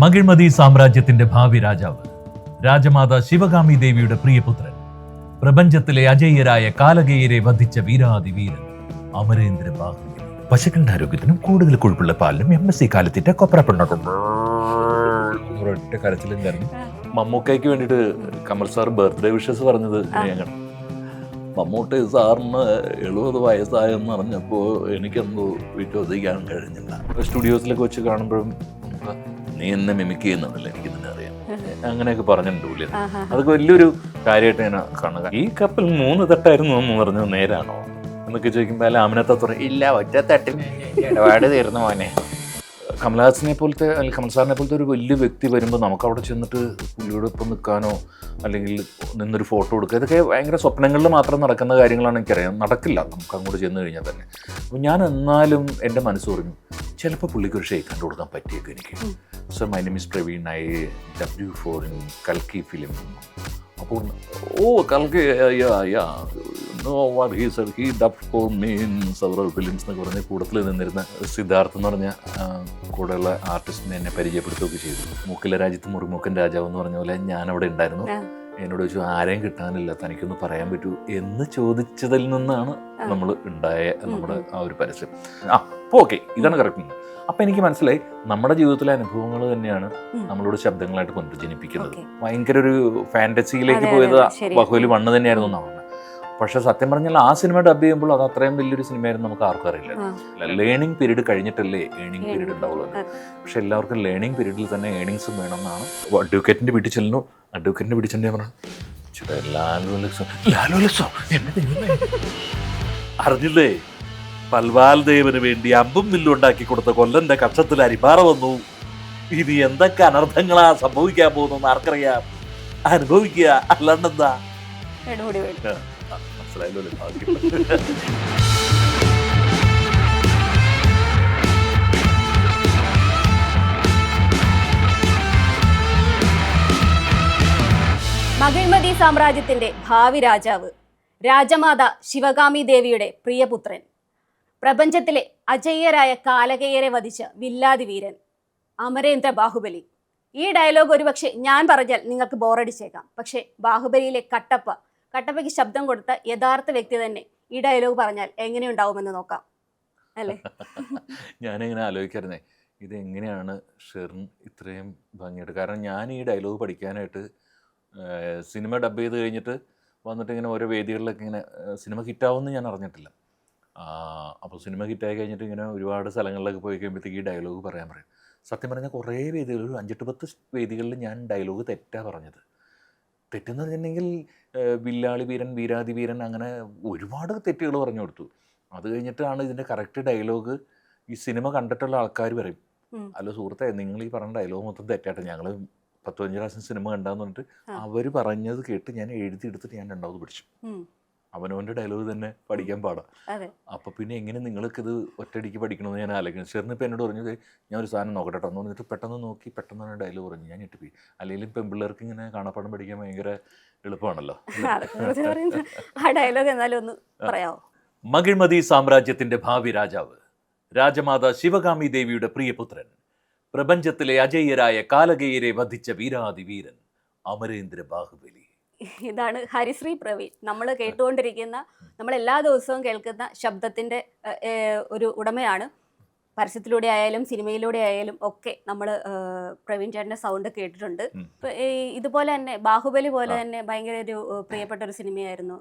മകിഴ്മതി സാമ്രാജ്യത്തിന്റെ ഭാവി രാജാവ്, രാജമാത ശിവകാമി ദേവിയുടെ പ്രിയപുത്രൻ, പ്രപഞ്ചത്തിലെ അജയ്യരായ കാലകേയരെ വധിച്ച വീരാതിവീരൻ അമരേന്ദ്ര ബാഹുബലി. പശുക്കളുടെ ആരോഗ്യത്തിനും കൂടുതൽ കൊഴുപ്പുള്ള പാലിനും MSC കാലത്തിട്ട കൊപ്രപ്പുണ്ടാക്കും. ഒരൊറ്റ കരച്ചിലുണ്ടായിരുന്നു. മമ്മൂക്കയ്ക്ക് വേണ്ടിയിട്ട് കമൽ സാർ ബർത്ത്ഡേ വിഷസ് പറഞ്ഞത് ഞങ്ങൾ. മമ്മൂട്ടി സാറിന് 70 വയസ്സായെന്ന് അറിഞ്ഞപ്പോൾ എനിക്കെന്തോ വിശ്വസിക്കാൻ കഴിഞ്ഞില്ല. സ്റ്റുഡിയോസിലൊക്കെ വെച്ച് കാണുമ്പോഴും നീ എന്നെ മിമിക് ചെയ്യുന്നതല്ല, എനിക്ക് തന്നെ അറിയാം, അങ്ങനെയൊക്കെ പറഞ്ഞിട്ടുണ്ട്. അതൊക്കെ വലിയൊരു കാര്യമായിട്ട് ഞാൻ കാണുക. ഈ കപ്പൽ 3 തട്ടായിരുന്നു എന്ന് പറഞ്ഞത് നേരാണോ എന്നൊക്കെ ചോദിക്കുമ്പോൾ അല്ല ആമിനത്ത ഇല്ല, ഒറ്റ തട്ടിന് ഇടപാട് തീർന്നു മോനെ. കമൽഹാസനെ പോലത്തെ അല്ലെങ്കിൽ കമൽ സാറിനെ പോലത്തെ ഒരു വലിയ വ്യക്തി വരുമ്പോൾ നമുക്ക് അവിടെ ചെന്നിട്ട് പുള്ളിയോടൊപ്പം നിൽക്കാനോ അല്ലെങ്കിൽ നിന്നൊരു ഫോട്ടോ എടുക്കുക, ഇതൊക്കെ ഭയങ്കര സ്വപ്നങ്ങളിൽ മാത്രം നടക്കുന്ന കാര്യങ്ങളാണ്. എനിക്കറിയാം, നടക്കില്ല നമുക്ക് അങ്ങോട്ട് ചെന്ന് കഴിഞ്ഞാൽ തന്നെ. അപ്പോൾ ഞാൻ എന്നാലും എൻ്റെ മനസ്സ് പറഞ്ഞു ചിലപ്പോൾ പുള്ളിക്ക് ഒരു ഷേക്ക് കണ്ടു കൊടുക്കാൻ പറ്റിയേക്കും എനിക്ക്. So my name is Praveen, I W4 in കൽക്കി ഫിലിം. അപ്പോൾ കൽക്കി he dubbed for me in several films എന്നൊക്കെ പറഞ്ഞ് കൂടത്തിൽ നിന്നിരുന്ന സിദ്ധാർത്ഥ് എന്ന് പറഞ്ഞ കൂടെയുള്ള ആർട്ടിസ്റ്റിനെ എന്നെ പരിചയപ്പെടുത്തുകയൊക്കെ ചെയ്തു. മൂക്കിലെ രാജ്യത്ത് മുറിമൂക്കൻ രാജാവ് എന്ന് പറഞ്ഞ പോലെ ഞാനവിടെ ഉണ്ടായിരുന്നു. എന്നോട് ചോദിച്ചു ആരെയും കിട്ടാനില്ല, തനിക്കൊന്ന് പറയാൻ പറ്റൂ എന്ന് ചോദിച്ചതിൽ നിന്നാണ് നമ്മൾ ഉണ്ടായ നമ്മുടെ ആ ഒരു പരസ്യം. ഓക്കെ, ഇതാണ് കറക്റ്റ്. അപ്പം എനിക്ക് മനസ്സിലായി നമ്മുടെ ജീവിതത്തിലെ അനുഭവങ്ങൾ തന്നെയാണ് നമ്മളോട് ശബ്ദങ്ങളായിട്ട് പുനർജനിപ്പിക്കുന്നത്. ഭയങ്കര ഒരു ഫാന്റസിയിലേക്ക് പോയത് ബാഹുബലി 1 തന്നെയായിരുന്നു എന്നാണ്. പക്ഷെ സത്യം പറഞ്ഞാൽ ആ സിനിമ ഡബ് ചെയ്യുമ്പോൾ അത് അത്രയും വലിയൊരു സിനിമയായിരുന്നു നമുക്ക് ആർക്കും അറിയില്ല. ലേണിംഗ് പീരീഡ് കഴിഞ്ഞിട്ടല്ലേ ഏണിംഗ് പീരീഡ് ഉണ്ടാവുള്ളൂ. പക്ഷെ എല്ലാവർക്കും ലേണിംഗ് പീരീഡിൽ തന്നെ ഏണിങ്സും വേണമെന്നാണ്. അഡ്വക്കേറ്റിന്റെ വീട്ടിൽ ചെല്ലുന്നു, അഡ്വക്കേറ്റിന്റെ വീട്ടിൽ ചെന്ന് പറഞ്ഞു അറിഞ്ഞില്ലേ, പൽവാൽ ദേവന് വേണ്ടി അമ്പും വില്ലും ഉണ്ടാക്കി കൊടുത്ത കൊല്ലന്റെ കക്ഷത്തിൽ അരിപ്പാറ വന്നു. ഇനി എന്തൊക്കെ അനർത്ഥങ്ങളാ സംഭവിക്കാൻ പോകുന്നു ആർക്കറിയാം. അനുഭവിക്കുക, അല്ലാണ്ടെന്താ. മനസ്സിലായല്ലോ. മകിഴ്മതി സാമ്രാജ്യത്തിന്റെ ഭാവി രാജാവ്, രാജമാത ശിവകാമി ദേവിയുടെ പ്രിയപുത്രൻ, പ്രപഞ്ചത്തിലെ അജയ്യരായ കാലകേയരെ വധിച്ച വില്ലാതിവീരൻ അമരേന്ദ്ര ബാഹുബലി. ഈ ഡയലോഗ് ഒരുപക്ഷെ ഞാൻ പറഞ്ഞാൽ നിങ്ങൾക്ക് ബോറടിച്ചേക്കാം. പക്ഷേ ബാഹുബലിയിലെ കട്ടപ്പയ്ക്ക് ശബ്ദം കൊടുത്ത യഥാർത്ഥ വ്യക്തി തന്നെ ഈ ഡയലോഗ് പറഞ്ഞാൽ എങ്ങനെയുണ്ടാവുമെന്ന് നോക്കാം അല്ലേ. ഞാനിങ്ങനെ ആലോചിക്കായിരുന്നേ, ഇതെങ്ങനെയാണ് ഷെറിൻ ഇത്രയും ഭംഗിയായിട്ട്. കാരണം ഞാൻ ഈ ഡയലോഗ് പഠിക്കാനായിട്ട് സിനിമ ഡബ് ചെയ്ത് കഴിഞ്ഞിട്ട് വന്നിട്ട് ഇങ്ങനെ ഓരോ വേദികളിലൊക്കെ ഇങ്ങനെ സിനിമ ഹിറ്റാവുമെന്ന് ഞാൻ അറിഞ്ഞിട്ടില്ല. അപ്പോൾ സിനിമ ഹിറ്റായി കഴിഞ്ഞിട്ട് ഇങ്ങനെ ഒരുപാട് സ്ഥലങ്ങളിലൊക്കെ പോയി കഴിയുമ്പോഴത്തേക്ക് ഈ ഡയലോഗ് പറയാൻ പറയും. സത്യം പറഞ്ഞാൽ കുറേ വേദികൾ, ഒരു 5-10 വേദികളിൽ ഞാൻ ഡയലോഗ് തെറ്റാണ് പറഞ്ഞത്. തെറ്റെന്ന് പറഞ്ഞിട്ടുണ്ടെങ്കിൽ വില്ലാളി വീരൻ, വീരാതി വീരൻ, അങ്ങനെ ഒരുപാട് തെറ്റുകൾ പറഞ്ഞു കൊടുത്തു. അത് കഴിഞ്ഞിട്ടാണ് ഇതിൻ്റെ കറക്റ്റ് ഡയലോഗ് ഈ സിനിമ കണ്ടിട്ടുള്ള ആൾക്കാർ പറയും, അല്ല സുഹൃത്തെ നിങ്ങൾ ഈ പറഞ്ഞ ഡയലോഗ് മൊത്തം തെറ്റായിട്ട്, ഞങ്ങൾ 10-15 പ്രാവശ്യം സിനിമ കണ്ടാന്ന് പറഞ്ഞിട്ട് അവർ പറഞ്ഞത് കേട്ട് ഞാൻ എഴുതിയെടുത്തിട്ട് ഞാൻ 2ാമത് പഠിച്ചു. അവനവൻ്റെ ഡയലോഗ് തന്നെ പഠിക്കാൻ പാടാം. അപ്പോൾ പിന്നെ എങ്ങനെ നിങ്ങൾക്കിത് ഒറ്റയടിക്ക് പഠിക്കണമെന്ന് ഞാൻ ആലോചിക്കുന്നു. ഷെറിന് ഇപ്പോൾ എന്നോട് പറഞ്ഞത് ഞാൻ ഒരു സാധനം നോക്കട്ടെ എന്ന് പറഞ്ഞിട്ട് പെട്ടെന്ന് നോക്കി പെട്ടെന്ന് ഡയലോഗ് പറഞ്ഞു. ഞാൻ ഞെട്ടിപ്പോയി. അല്ലെങ്കിൽ പെൺപിള്ളേർക്ക് ഇങ്ങനെ കാണാപ്പാടം പഠിക്കാൻ ഭയങ്കര എളുപ്പമാണല്ലോ. ആ ഡയലോഗ് എന്നാലും ഒന്ന് പറയാമോ? മകിഴ്മതി സാമ്രാജ്യത്തിന്റെ ഭാവി രാജാവ്, രാജമാത ശിവകാമി ദേവിയുടെ പ്രിയപുത്രൻ, പ്രപഞ്ചത്തിലെ അജയ്യരായ കാലകേയരെ വധിച്ച വീരാതിവീരൻ അമരേന്ദ്ര ബാഹുബലി. ഇതാണ് ഹരിശ്രീ പ്രവീൺ. നമ്മൾ കേട്ടുകൊണ്ടിരിക്കുന്ന, നമ്മൾ എല്ലാ ദിവസവും കേൾക്കുന്ന ശബ്ദത്തിന്റെ ഒരു ഉടമയാണ്. പരസ്യത്തിലൂടെ ആയാലും സിനിമയിലൂടെ ആയാലും ഒക്കെ നമ്മൾ പ്രവീൺ ചേട്ടന്റെ സൗണ്ട് കേട്ടിട്ടുണ്ട്. ഇതുപോലെ തന്നെ ബാഹുബലി പോലെ തന്നെ ഭയങ്കര ഒരു പ്രിയപ്പെട്ട ഒരു സിനിമയായിരുന്നു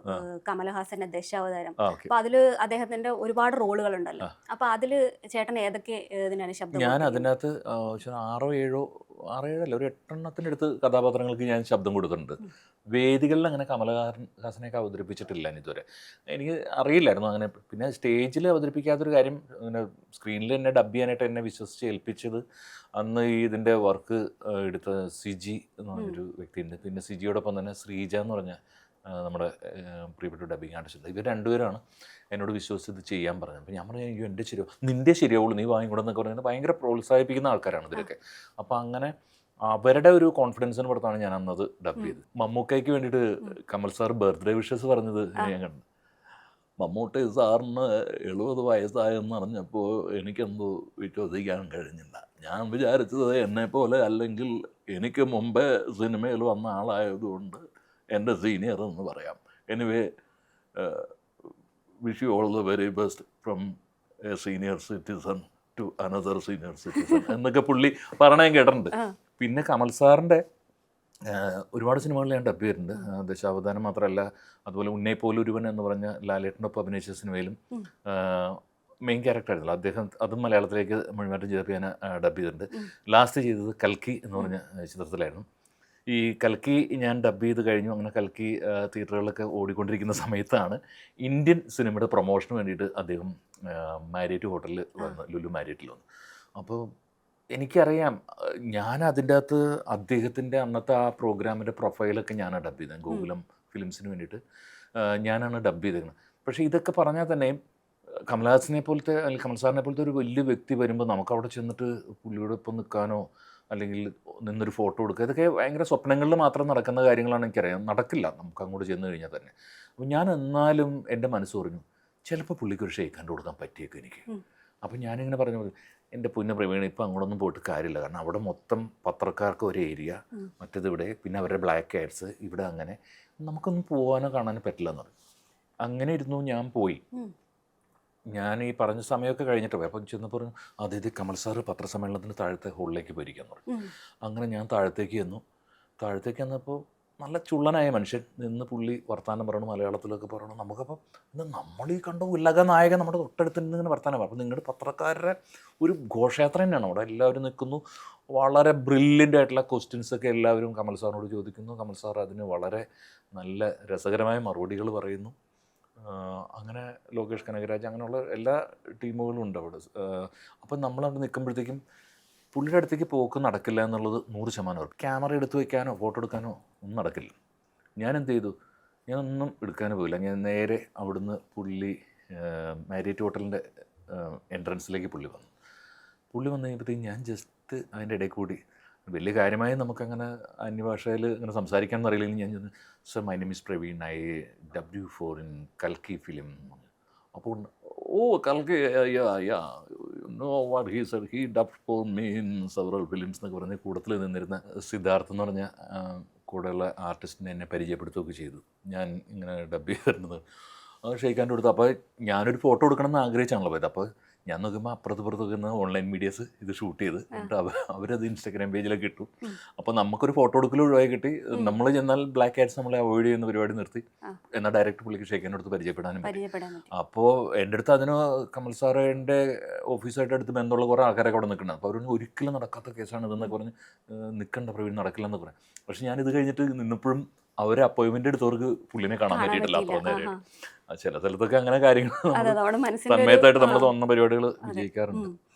കമൽഹാസന്റെ ദശാവതാരം. അപ്പൊ അതില് അദ്ദേഹത്തിന്റെ ഒരുപാട് റോളുകൾ ഉണ്ടല്ലോ. അപ്പൊ അതില് ചേട്ടൻ ഏതൊക്കെ ഇതിനാണ് ശബ്ദം? ഞാൻ അതിനകത്ത് 6-7 ഒരു 8 അടുത്ത് കഥാപാത്രങ്ങൾക്ക് ഞാൻ ശബ്ദം കൊടുത്തിട്ടുണ്ട്. വേദികളിൽ അങ്ങനെ കമൽഹാസനെയൊക്കെ അവതരിപ്പിച്ചിട്ടില്ല ഇതുവരെ. എനിക്ക് അറിയില്ലായിരുന്നു അങ്ങനെ. പിന്നെ സ്റ്റേജിൽ അവതരിപ്പിക്കാത്തൊരു കാര്യം, അങ്ങനെ സ്ക്രീനിൽ എന്നെ ഡബ് ചെയ്യാനായിട്ട് എന്നെ വിശ്വസിച്ച് ഏൽപ്പിച്ചത് അന്ന് ഈ ഇതിൻ്റെ വർക്ക് എടുത്ത സിജി എന്ന് പറഞ്ഞൊരു വ്യക്തിയുണ്ട്. പിന്നെ സിജിയോടൊപ്പം തന്നെ ശ്രീജ എന്ന് പറഞ്ഞ നമ്മുടെ പ്രിയപ്പെട്ട ഡബിങ് ആർട്ടിസ്റ്റ്. ഇവർ 2 പേരാണ് എന്നോട് വിശ്വസിച്ച് ഇത് ചെയ്യാൻ പറഞ്ഞത്. അപ്പോൾ ഞാൻ പറഞ്ഞു എനിക്ക് എൻ്റെ നിൻ്റെ ശരിയാവുള്ളൂ, നീ വാങ്ങിക്കൂടെന്നൊക്കെ പറയുന്നത് ഭയങ്കര പ്രോത്സാഹിപ്പിക്കുന്ന ആൾക്കാരാണ് ഇവരൊക്കെ. അപ്പോൾ അങ്ങനെ അവരുടെ ഒരു കോൺഫിഡൻസിന് പുറത്താണ് ഞാൻ അന്നത് ഡബ് ചെയ്തത്. മമ്മൂക്കയ്ക്ക് വേണ്ടിയിട്ട് കമൽ സാർ ബർത്ത്ഡേ വിഷസ് പറഞ്ഞത് ഞാൻ കണ്ടു. മമ്മൂട്ടി സാറിന് 70 വയസ്സായെന്ന് അറിഞ്ഞപ്പോൾ എനിക്കെന്തോ വിശ്വസിക്കാൻ കഴിഞ്ഞില്ല. ഞാൻ വിചാരിച്ചത് എന്നെപ്പോലെ അല്ലെങ്കിൽ എനിക്ക് മുമ്പേ സിനിമയിൽ വന്ന ആളായതുകൊണ്ട് എൻ്റെ സീനിയർ എന്ന് പറയാം. Anyway wish you all the very best from a senior citizen to another senior citizen എന്നൊക്കെ പുള്ളി പറഞ്ഞാൽ കേട്ടിട്ടുണ്ട്. പിന്നെ കമൽ സാറിൻ്റെ ഒരുപാട് സിനിമകളിൽ ഞാൻ ഡബ് ചെയ്തിട്ടുണ്ട്. ദശാവതാരം മാത്രമല്ല, അതുപോലെ ഉന്നേ പോലൊരുവൻ എന്ന് പറഞ്ഞ ലാലേട്ടനൊപ്പം അഭിനയിച്ച സിനിമയിലും മെയിൻ ക്യാരക്ടർ ആയിരുന്നല്ലോ അദ്ദേഹം. അതും മലയാളത്തിലേക്ക് മുഴുവനായിട്ടും ചെയ്തപ്പോൾ ഞാൻ ഡബ് ചെയ്തിട്ടുണ്ട്. ലാസ്റ്റ് ചെയ്തത് കൽക്കി എന്ന് പറഞ്ഞ ചിത്രത്തിലായിരുന്നു. ഈ കൽക്കി ഞാൻ ഡബ് ചെയ്ത് കഴിഞ്ഞു. അങ്ങനെ കൽക്കി തിയേറ്ററുകളിലൊക്കെ ഓടിക്കൊണ്ടിരിക്കുന്ന സമയത്താണ് ഇന്ത്യൻ സിനിമയുടെ പ്രൊമോഷന് വേണ്ടിയിട്ട് അദ്ദേഹം മാരിയറ്റ് ഹോട്ടലിൽ വന്നു, ലുലു മാരിയറ്റിൽ വന്നു. അപ്പോൾ എനിക്കറിയാം, ഞാൻ അതിൻ്റെ അകത്ത് അദ്ദേഹത്തിൻ്റെ അന്നത്തെ ആ പ്രോഗ്രാമിൻ്റെ പ്രൊഫൈലൊക്കെ ഞാനാണ് ഡബ് ചെയ്തത്. ഗോകുലം ഫിലിംസിന് വേണ്ടിയിട്ട് ഞാനാണ് ഡബ് ചെയ്തേക്കുന്നത്. പക്ഷേ ഇതൊക്കെ പറഞ്ഞാൽ തന്നെ കമൽഹാസനെ പോലത്തെ അല്ലെങ്കിൽ കമൽ സാറിനെ പോലത്തെ ഒരു വലിയ വ്യക്തി വരുമ്പോൾ നമുക്ക് അവിടെ ചെന്നിട്ട് പുള്ളിയോടൊപ്പം നിൽക്കാനോ അല്ലെങ്കിൽ നിന്നൊരു ഫോട്ടോ എടുക്കുക, ഇതൊക്കെ ഭയങ്കര സ്വപ്നങ്ങളിൽ മാത്രം നടക്കുന്ന കാര്യങ്ങളാണ്. എനിക്കറിയാം നടക്കില്ല നമുക്ക് അങ്ങോട്ട് ചെന്ന് കഴിഞ്ഞാൽ തന്നെ. അപ്പോൾ ഞാൻ എന്നാലും എൻ്റെ മനസ്സ് പറഞ്ഞു ചിലപ്പോൾ പുള്ളിക്കൊരു ഷെയ്ക്ക് ഹാൻഡ് കൊടുക്കാൻ പറ്റിയേക്കും എനിക്ക്. അപ്പോൾ ഞാനിങ്ങനെ പറഞ്ഞു, എൻ്റെ പുന്ന പ്രവീൺ ഇപ്പം അങ്ങോട്ടൊന്നും പോയിട്ട് കാര്യമില്ല, കാരണം അവിടെ മൊത്തം പത്രക്കാർക്ക് ഒരു ഏരിയ, മറ്റേത് ഇവിടെ, പിന്നെ അവരുടെ ബ്ലാക്ക് ഹെയർസ് ഇവിടെ, അങ്ങനെ നമുക്കൊന്നും പോകാനോ കാണാനോ പറ്റില്ല എന്ന് പറയും. അങ്ങനെ ഇരുന്നു. ഞാൻ പോയി. ഞാൻ ഈ പറഞ്ഞ സമയമൊക്കെ കഴിഞ്ഞിട്ട് പോയി. അപ്പം ചെന്നപ്പോൾ അതായത് കമൽ സാറ് പത്രസമ്മേളനത്തിന് താഴത്തെ ഹോളിലേക്ക് പോയിരിക്കാന്ന് പറഞ്ഞു. അങ്ങനെ ഞാൻ താഴത്തേക്ക് ചെന്നു. താഴത്തേക്ക് ചെന്നപ്പോൾ നല്ല ചുള്ളനായ മനുഷ്യൻ നിന്ന് പുള്ളി വർത്തമാനം പറയണം, മലയാളത്തിലൊക്കെ പറയണം. നമുക്കപ്പോൾ നമ്മൾ ഈ കണ്ട ഉല്ലക നായകൻ നമ്മുടെ തൊട്ടടുത്ത് നിന്ന് ഇങ്ങനെ വർത്തമാനം പറയും. അപ്പോൾ നിങ്ങളുടെ പത്രക്കാരുടെ ഒരു ഘോഷയാത്ര തന്നെയാണ് അവിടെ. എല്ലാവരും നിൽക്കുന്നു, വളരെ ബ്രില്യൻ്റ് ആയിട്ടുള്ള ക്വസ്റ്റ്യൻസൊക്കെ എല്ലാവരും കമൽ സാറിനോട് ചോദിക്കുന്നു. കമൽ സാർ അതിന് വളരെ നല്ല രസകരമായ മറുപടികൾ പറയുന്നു. അങ്ങനെ ലോകേഷ് കനകരാജ്, അങ്ങനെയുള്ള എല്ലാ ടീമുകളും ഉണ്ട് അവിടെ. അപ്പം നമ്മളവിടെ നിൽക്കുമ്പോഴത്തേക്കും പുള്ളിയുടെ അടുത്തേക്ക് പോക്ക് നടക്കില്ല എന്നുള്ളത് 100% ഉറപ്പ്. ക്യാമറ എടുത്ത് വയ്ക്കാനോ ഫോട്ടോ എടുക്കാനോ ഒന്നും നടക്കില്ല. ഞാൻ എന്ത് ചെയ്തു, ഞാനൊന്നും എടുക്കാനോ പോയില്ല. ഞാൻ നേരെ അവിടുന്ന് പുള്ളി മാരിയറ്റ് ഹോട്ടലിൻ്റെ എൻട്രൻസിലേക്ക് പുള്ളി വന്നു കഴിയുമ്പോഴത്തേക്കും ഞാൻ ജസ്റ്റ് അതിൻ്റെ ഇടയിൽ കൂടി വലിയ കാര്യമായി നമുക്കങ്ങനെ അന്യഭാഷയിൽ ഇങ്ങനെ സംസാരിക്കാൻ അറിയില്ലെങ്കിൽ ഞാൻ ചെന്ന്, sir my name is Praveen, I W four in കൽക്കി ഫിലിം. അപ്പോൾ ഓ കൽക്കി, ya know what he sir, he dub for me in several films എന്നൊക്കെ പറഞ്ഞ് കൂട്ടത്തിൽ നിന്നിരുന്ന സിദ്ധാർത്ഥ് എന്ന് പറഞ്ഞ കൂടെയുള്ള ആർട്ടിസ്റ്റിനെ എന്നെ പരിചയപ്പെടുത്തുകയൊക്കെ ചെയ്തു. ഞാൻ ഇങ്ങനെ ഡബ് ചെയ്തിരുന്നത് ഷെയ്ക്ക് ഹാൻഡ് കൊടുത്തു. അപ്പോൾ ഞാനൊരു ഫോട്ടോ എടുക്കണം എന്ന് ആഗ്രഹിച്ചാണല്ലോ പോയത്. അപ്പോൾ ഞാൻ നോക്കുമ്പോൾ അപ്പുറത്ത് നിൽക്കുന്ന ഓൺലൈൻ മീഡിയാസ് ഇത് ഷൂട്ട് ചെയ്ത് എന്നിട്ട് അവരത് ഇൻസ്റ്റാഗ്രാം പേജിലൊക്കെ ഇട്ടു. അപ്പോൾ നമുക്കൊരു ഫോട്ടോ എടുക്കൽ ഒഴിവായി കിട്ടി. നമ്മൾ ചെന്നാൽ ബ്ലാക്ക് ഹെയർസ് നമ്മളെ അവോയ്ഡ് ചെയ്യുന്ന പരിപാടി നിർത്തി. എന്നാൽ ഡയറക്റ്റ് പുള്ളിക്ക് ഷെയ്ക്ക് ഹാൻഡ് എടുത്ത് പരിചയപ്പെടാനും പറ്റും. അപ്പോൾ എൻ്റെ അടുത്ത് അതിന് കമൽ സാറിൻ്റെ ഓഫീസായിട്ട് അടുത്ത് ബന്ധമുള്ള കുറേ ആൾക്കാരൊക്കെ അവിടെ നിൽക്കുന്നത്. അപ്പോൾ അവരൊന്നും ഒരിക്കലും നടക്കാത്ത കേസാണ് ഇതെന്നൊക്കെ പറഞ്ഞ് നിൽക്കേണ്ട പ്രവീൺ നടക്കില്ലെന്ന് പറയാം. പക്ഷെ ഞാനിത് കഴിഞ്ഞിട്ട് നിന്നപ്പോഴും അവരെ അപ്പോയിൻമെൻ്റ് എടുത്തവർക്ക് പുള്ളിനെ കാണാൻ പറ്റിയിട്ടില്ല. അപ്പോൾ നേരെയായിട്ട് ചില സ്ഥലത്തൊക്കെ അങ്ങനെ കാര്യങ്ങൾ തന്മയത്തായിട്ട് നമ്മൾ തോന്നുന്ന പരിപാടികൾ വിജയിക്കാറുണ്ട്.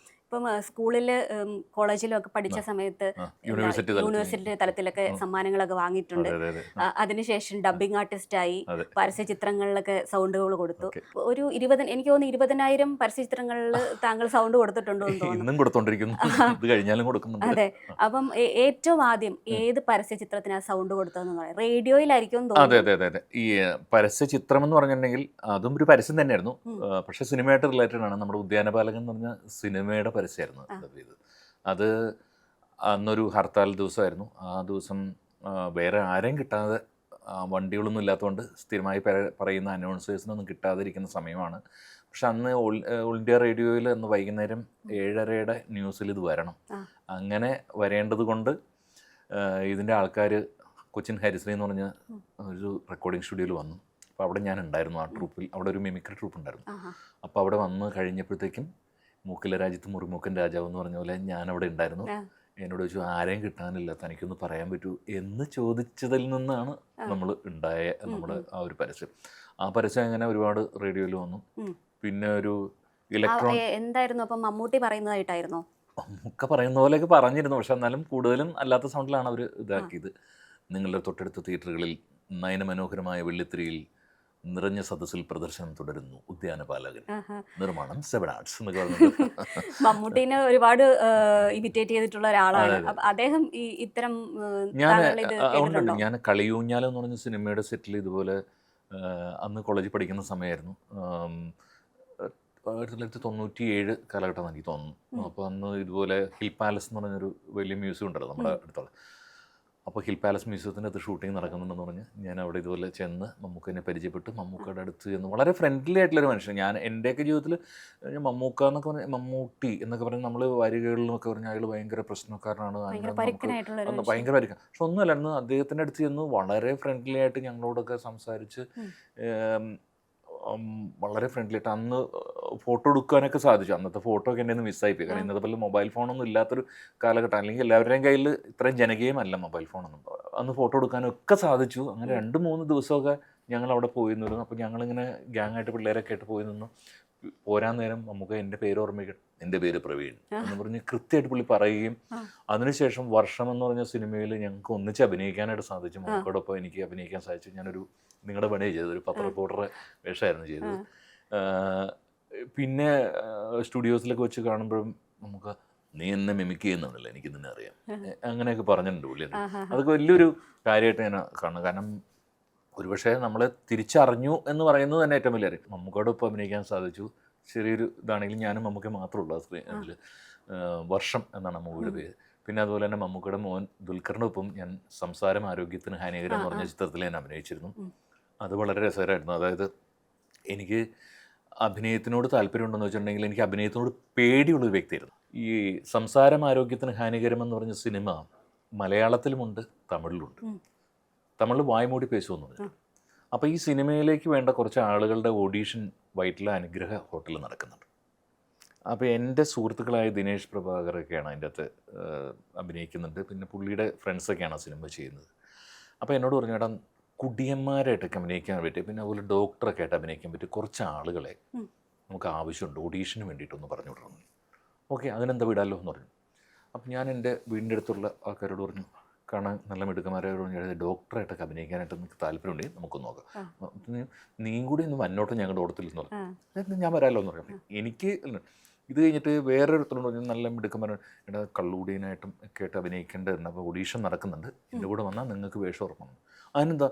ഇപ്പം സ്കൂളിൽ കോളേജിലും ഒക്കെ പഠിച്ച സമയത്ത് യൂണിവേഴ്സിറ്റി തലത്തിലൊക്കെ സമ്മാനങ്ങളൊക്കെ വാങ്ങിയിട്ടുണ്ട്. അതിനുശേഷം ഡബിങ് ആർട്ടിസ്റ്റായി പരസ്യ ചിത്രങ്ങളിലൊക്കെ സൗണ്ടുകൾ കൊടുത്തു. ഒരു എനിക്ക് തോന്നുന്നു 20,000 പരസ്യ ചിത്രങ്ങളിൽ താങ്കൾ സൗണ്ട് കൊടുത്തിട്ടുണ്ടോ എന്ന് തോന്നുന്നു. അതെ. അപ്പം ഏറ്റവും ആദ്യം ഏത് പരസ്യ ചിത്രത്തിനാണ് സൗണ്ട് കൊടുത്തതെന്ന് പറയാം? റേഡിയോയിലായിരിക്കും തോന്നുന്നു. അതെ. ഈ പരസ്യ ചിത്രം എന്ന് പറഞ്ഞിട്ടുണ്ടെങ്കിൽ അതും ഒരു പരസ്യം തന്നെയായിരുന്നു. പക്ഷെ സിനിമയായിട്ട് റിലേറ്റഡ് ആണ്. നമ്മുടെ ഉദ്യാനപാലകൻ എന്ന് പറഞ്ഞ സിനിമയുടെ പരസ്യമായിരുന്നു ഇത്. അത് അന്നൊരു ഹർത്താൽ ദിവസമായിരുന്നു. ആ ദിവസം വേറെ ആരെയും കിട്ടാതെ, വണ്ടികളൊന്നും ഇല്ലാത്തതുകൊണ്ട് സ്ഥിരമായി പറയുന്ന അനൗൺസേഴ്സിനൊന്നും കിട്ടാതിരിക്കുന്ന സമയമാണ്. പക്ഷെ അന്ന് ഓൾ ഇന്ത്യ റേഡിയോയിൽ അന്ന് വൈകുന്നേരം 7:30 ന്യൂസിൽ ഇത് വരണം. അങ്ങനെ വരേണ്ടത് കൊണ്ട് ഇതിൻ്റെ ആൾക്കാർ കൊച്ചിൻ ഹരിശ്രീ എന്ന് പറഞ്ഞ ഒരു റെക്കോർഡിംഗ് സ്റ്റുഡിയോയിൽ വന്നു. അപ്പോൾ അവിടെ ഞാൻ ഉണ്ടായിരുന്നു. ആ ട്രൂപ്പിൽ അവിടെ ഒരു മിമിക്രി ട്രൂപ്പ് ഉണ്ടായിരുന്നു. അപ്പോൾ അവിടെ വന്ന് കഴിഞ്ഞപ്പോഴത്തേക്കും മൂക്കിലെ രാജ്യത്ത് മുറിമൂക്കൻ രാജാവ് എന്ന് പറഞ്ഞ പോലെ ഞാനവിടെ ഉണ്ടായിരുന്നു. എന്നോട് ചോദിച്ചു, ആരെയും കിട്ടാനില്ല, തനിക്കൊന്ന് പറയാൻ പറ്റൂ എന്ന് ചോദിച്ചതിൽ നിന്നാണ് നമ്മൾ ഉണ്ടായ നമ്മുടെ ആ ഒരു പരസ്യം. ആ പരസ്യം അങ്ങനെ ഒരുപാട് റേഡിയോയിൽ വന്നു. പിന്നെ ഒരു ഇലക്ട്രോൺ എന്തായിരുന്നു അപ്പം മമ്മൂട്ടി പറയുന്നതായിട്ടായിരുന്നോ? ഒക്കെ പറയുന്ന പോലെയൊക്കെ പറഞ്ഞിരുന്നു. പക്ഷെ എന്നാലും കൂടുതലും അല്ലാത്ത സൗണ്ടിലാണ് അവർ ഇതാക്കിയത്. നിങ്ങളുടെ തൊട്ടടുത്ത തിയേറ്ററുകളിൽ നയനമനോഹരമായ വെള്ളിത്തിരിയിൽ നിറഞ്ഞ സദസ്സിൽ പ്രദർശനം തുടരുന്നു ഉദ്യാനപാലകൻ, നിർമ്മാണം 7 ആർട്സ് എന്നൊക്കെ പറഞ്ഞു. മമ്മൂട്ടിനെ ഒരുപാട് ഇമിറ്റേറ്റ് ചെയ്തിട്ടുള്ള ഒരാളാണ് അദ്ദേഹം. ഇത്തരം ഞാൻ കളിയൂഞ്ഞാൽ എന്ന് പറഞ്ഞ സിനിമയുടെ സെറ്റിൽ ഇതുപോലെ അന്ന് കോളേജിൽ പഠിക്കുന്ന സമയമായിരുന്നു. 1997 കാലഘട്ടം എനിക്ക് തോന്നുന്നു. അപ്പോൾ അന്ന് ഇതുപോലെ ഹിൽ പാലസ് എന്ന് പറഞ്ഞൊരു വലിയ മ്യൂസിയം ഉണ്ടല്ലോ നമ്മുടെ അടുത്തുള്ള. അപ്പോൾ ഹിൽ പാലസ് മ്യൂസിയത്തിൻ്റെ അത് ഷൂട്ടിംഗ് നടക്കുന്നുണ്ടെന്ന് പറഞ്ഞ് ഞാൻ അവിടെ ഇതുപോലെ ചെന്ന് മമ്മൂക്കനെ പരിചയപ്പെട്ട് മമ്മൂക്കയുടെ അടുത്ത് ചെന്ന് വളരെ ഫ്രണ്ട്ലി ആയിട്ടുള്ളൊരു മനുഷ്യൻ. ഞാൻ എൻ്റെയൊക്കെ ജീവിതത്തിൽ മമ്മൂക്ക എന്നൊക്കെ പറഞ്ഞാൽ മമ്മൂട്ടി എന്നൊക്കെ പറഞ്ഞാൽ നമ്മൾ വരികളിലൊക്കെ പറഞ്ഞാൽ അയാൾ ഭയങ്കര പ്രശ്നക്കാരനാണ്, ഭയങ്കര പരിക്കാൻ. പക്ഷെ ഒന്നുമല്ല, അന്ന് അദ്ദേഹത്തിൻ്റെ അടുത്ത് ചെന്ന് വളരെ ഫ്രണ്ട്ലി ആയിട്ട് ഞങ്ങളോടൊക്കെ സംസാരിച്ച് വളരെ ഫ്രണ്ട്ലി ആയിട്ട് അന്ന് ഫോട്ടോ എടുക്കാനൊക്കെ സാധിച്ചു. അന്നത്തെ ഫോട്ടോ ഒക്കെ എൻ്റെ നിന്ന് മിസ്സായിപ്പോയി. കാരണം ഇന്നത്തെ പോലെ മൊബൈൽ ഫോണൊന്നും ഇല്ലാത്തൊരു കാലഘട്ടം, അല്ലെങ്കിൽ എല്ലാവരുടെയും കയ്യിൽ ഇത്രയും ജനകീയമല്ല മൊബൈൽ ഫോണൊന്നും. അന്ന് ഫോട്ടോ എടുക്കാനൊക്കെ സാധിച്ചു. അങ്ങനെ 2-3 ദിവസമൊക്കെ ഞങ്ങൾ അവിടെ പോയി നിന്നു. അപ്പോൾ ഞങ്ങളിങ്ങനെ ഗ്യാങ്ങായിട്ട് പിള്ളേരൊക്കെ ആയിട്ട് പോയി നിന്നു. പോരാൻ നേരം നമുക്ക് എൻ്റെ പേര് ഓർമ്മിക്കണം, എൻ്റെ പേര് പ്രവീൺ എന്ന് പറഞ്ഞ് കൃത്യമായിട്ട് പുള്ളി പറയുകയും അതിനുശേഷം വർഷം എന്ന് പറഞ്ഞ സിനിമയിൽ ഞങ്ങൾക്ക് ഒന്നിച്ച് അഭിനയിക്കാനായിട്ട് സാധിച്ചു. മമ്മൂക്കയോടൊപ്പം എനിക്ക് അഭിനയിക്കാൻ സാധിച്ചു. ഞാനൊരു നിങ്ങളുടെ പണി ചെയ്തത് ഒരു പത്ര റിപ്പോർട്ടറെ വേഷമായിരുന്നു ചെയ്തത്. പിന്നെ സ്റ്റുഡിയോസിലൊക്കെ വെച്ച് കാണുമ്പോഴും നമുക്ക് നീ എന്നെ മിമിക് ചെയ്യുന്നുണ്ടല്ലോ, എനിക്ക് നിന്നെ അറിയാം, അങ്ങനെയൊക്കെ പറഞ്ഞിട്ടുണ്ട് പുള്ളി. അതൊക്കെ വലിയൊരു കാര്യമായിട്ട് ഞാൻ കാണുന്നു. കാരണം ഒരുപക്ഷെ നമ്മളെ തിരിച്ചറിഞ്ഞു എന്ന് പറയുന്നത് തന്നെ ഏറ്റവും വലിയ കാര്യം. മമ്മൂക്കയോടൊപ്പം അഭിനയിക്കാൻ സാധിച്ചു. ചെറിയൊരു ഇതാണെങ്കിലും ഞാനും മമ്മൂക്ക മാത്രമുള്ളൂ അതിൽ. വർഷം എന്നാണ് മൂവിയുടെ പേര്. പിന്നെ അതുപോലെ തന്നെ മമ്മൂക്കയുടെ മോൻ ദുൽഖറിൻ്റെ ഒപ്പം ഞാൻ സംസാരം ആരോഗ്യത്തിന് ഹാനികരം എന്ന് പറഞ്ഞ ചിത്രത്തിൽ ഞാൻ അഭിനയിച്ചിരുന്നു. അത് വളരെ രസകരമായിരുന്നു. അതായത് എനിക്ക് അഭിനയത്തിനോട് താല്പര്യമുണ്ടെന്ന് വെച്ചിട്ടുണ്ടെങ്കിൽ എനിക്ക് അഭിനയത്തിനോട് പേടിയുള്ളൊരു വ്യക്തിയായിരുന്നു. ഈ സംസാരം ആരോഗ്യത്തിന് ഹാനികരം എന്ന് പറഞ്ഞ സിനിമ മലയാളത്തിലുമുണ്ട്, തമിഴിലുണ്ട്. തമിഴിൽ വായ്മൂടി പേശുമെന്ന്. അപ്പോൾ ഈ സിനിമയിലേക്ക് വേണ്ട കുറച്ച് ആളുകളുടെ ഓഡീഷൻ വൈറ്റില അനുഗ്രഹ ഹോട്ടലിൽ നടക്കുന്നുണ്ട്. അപ്പോൾ എൻ്റെ സുഹൃത്തുക്കളായ ദിനേശ് പ്രഭാകറൊക്കെയാണ് അതിൻ്റെ അകത്ത് അഭിനയിക്കുന്നുണ്ട്. പിന്നെ പുള്ളിയുടെ ഫ്രണ്ട്സൊക്കെയാണ് ആ സിനിമ ചെയ്യുന്നത്. അപ്പോൾ എന്നോട് പറഞ്ഞു, ചേട്ടാ കുടിയന്മാരായിട്ടൊക്കെ അഭിനയിക്കാൻ പറ്റും, പിന്നെ അതുപോലെ ഡോക്ടറൊക്കെ ആയിട്ട് അഭിനയിക്കാൻ പറ്റും, കുറച്ച് ആളുകളെ നമുക്ക് ആവശ്യമുണ്ട് ഓഡീഷന് വേണ്ടിയിട്ടൊന്ന് പറഞ്ഞു വിടണം. ഓക്കെ, അതിനെന്താ വിടാമല്ലോ എന്ന് പറഞ്ഞു. അപ്പം ഞാൻ എൻ്റെ വീടിൻ്റെ അടുത്തുള്ള ആൾക്കാരോട് പറഞ്ഞു, കാണാൻ നല്ല മിടുക്കന്മാരോട് പറഞ്ഞു, ഡോക്ടറായിട്ടൊക്കെ അഭിനയിക്കാനായിട്ട് നമുക്ക് താല്പര്യമുണ്ടെങ്കിൽ നമുക്ക് നോക്കാം, നീയും കൂടി ഒന്ന് വന്നോട്ട് ഞങ്ങളുടെ ഓടത്തില്ലെന്ന് പറഞ്ഞു. ഞാൻ വരാമല്ലോ എന്ന് പറഞ്ഞു. എനിക്ക് ഇത് കഴിഞ്ഞിട്ട് വേറൊരുത്തരോട് പറഞ്ഞു, നല്ല മിടുക്കന്മാരാണ്, ഇവിടെ കള്ളുകൂടിയനായിട്ടും ഒക്കെ ആയിട്ട് അഭിനയിക്കേണ്ടതുണ്ട്, അപ്പോൾ ഓഡീഷൻ നടക്കുന്നുണ്ട്, എൻ്റെ കൂടെ വന്നാൽ നിങ്ങൾക്ക് വേഷം ഉറപ്പാണ്. അതിനെന്താ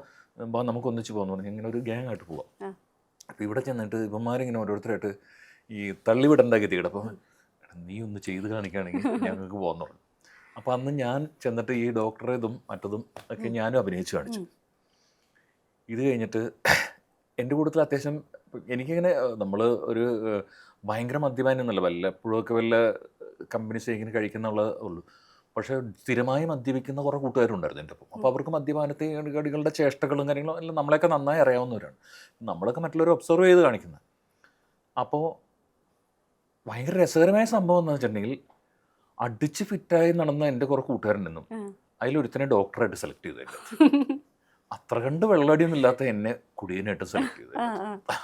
നമുക്ക് ഒന്നിച്ച് പോകാമെന്ന് പറഞ്ഞു. ഇങ്ങനെ ഒരു ഗ്യാങ് ആയിട്ട് പോവാം. അപ്പോൾ ഇവിടെ ചെന്നിട്ട് ഇവന്മാരിങ്ങനെ ഓരോരുത്തരായിട്ട് ഈ തള്ളിവിടേണ്ട ഗതിയുടെ, അപ്പോൾ നീ ഒന്ന് ചെയ്ത് കാണിക്കുകയാണെങ്കിൽ ഞങ്ങൾക്ക് പോകാമെന്ന് പറഞ്ഞു. അപ്പോൾ അന്ന് ഞാൻ ചെന്നിട്ട് ഈ ഡോക്ടറെ ഇതും മറ്റതും ഒക്കെ ഞാനും അഭിനയിച്ച് കാണിച്ചു. ഇത് കഴിഞ്ഞിട്ട് എൻ്റെ കൂട്ടത്തിൽ അത്യാവശ്യം എനിക്കിങ്ങനെ നമ്മൾ ഒരു ഭയങ്കര മദ്യപാനൊന്നുമല്ല, വല്ലപ്പോഴൊക്കെ വല്ല കമ്പനി സ്റ്റേക്കിന് കഴിക്കുന്നുള്ള ഉള്ളൂ. പക്ഷേ സ്ഥിരമായി മദ്യപിക്കുന്ന കുറേ കൂട്ടുകാരുണ്ടായിരുന്നു എൻ്റെ ഒപ്പം. അപ്പോൾ അവർക്ക് മദ്യപാനത്തെ കടികളുടെ ചേഷ്ടകളും കാര്യങ്ങളും എല്ലാം നമ്മളെയൊക്കെ നന്നായി അറിയാവുന്നവരാണ്. നമ്മളൊക്കെ മറ്റുള്ളവർ ഒബ്സർവ് ചെയ്ത് കാണിക്കുന്നത്. അപ്പോൾ ഭയങ്കര രസകരമായ സംഭവം എന്ന് വെച്ചിട്ടുണ്ടെങ്കിൽ അടിച്ച് ഫിറ്റായി നടന്ന എൻ്റെ കുറേ കൂട്ടുകാരുണ്ടെന്നും അതിലൊരുത്തനെ ഡോക്ടറായിട്ട് സെലക്ട് ചെയ്തേക്കാം. അത്ര കണ്ട് വെള്ളടിയൊന്നും ഇല്ലാത്ത എന്നെ കുടിയനായിട്ട് സെലക്ട് ചെയ്തത്.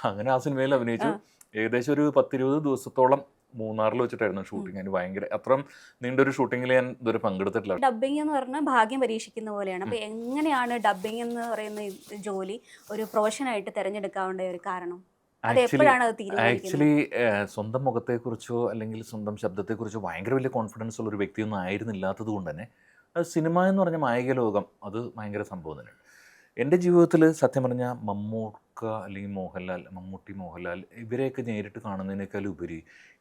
അങ്ങനെ ആ സിനിമയിൽ അഭിനയിച്ചു. ഏകദേശം ഒരു 10-20 ദിവസത്തോളം മൂന്നാറിൽ വെച്ചിട്ടായിരുന്നു ഷൂട്ടിങ്. അതിന് ഭയങ്കര അത്രയും നീണ്ടൊരു ഷൂട്ടിങ്ങിൽ ഞാൻ ഇതുവരെ പങ്കെടുത്തിട്ടില്ല. ഡബ്ബിംഗ് എന്ന് പറഞ്ഞാൽ ഭാഗ്യം പരീക്ഷിക്കുന്ന പോലെയാണ്. അപ്പോൾ എങ്ങനെയാണ് ഡബ്ബിംഗ് എന്ന് പറയുന്ന ജോലി ഒരു പ്രൊഫഷനായിട്ട് തിരഞ്ഞെടുക്കാവേണ്ട ഒരു കാരണം? ആക്ച്വലി സ്വന്തം മുഖത്തെക്കുറിച്ചോ അല്ലെങ്കിൽ സ്വന്തം ശബ്ദത്തെക്കുറിച്ചോ ഭയങ്കര വലിയ കോൺഫിഡൻസ് ഉള്ള ഒരു വ്യക്തിയൊന്നും ആയിരുന്നില്ലാത്തത് കൊണ്ട് തന്നെ സിനിമ എന്ന് പറഞ്ഞ മായിക ലോകം അത് ഭയങ്കര സംഭവം തന്നെയാണ്. എൻ്റെ ജീവിതത്തിൽ സത്യം പറഞ്ഞാൽ മമ്മൂക്ക അല്ലെങ്കിൽ മമ്മൂട്ടി മോഹൻലാൽ ഇവരെയൊക്കെ നേരിട്ട് കാണുന്നതിനേക്കാൾ ഉപരി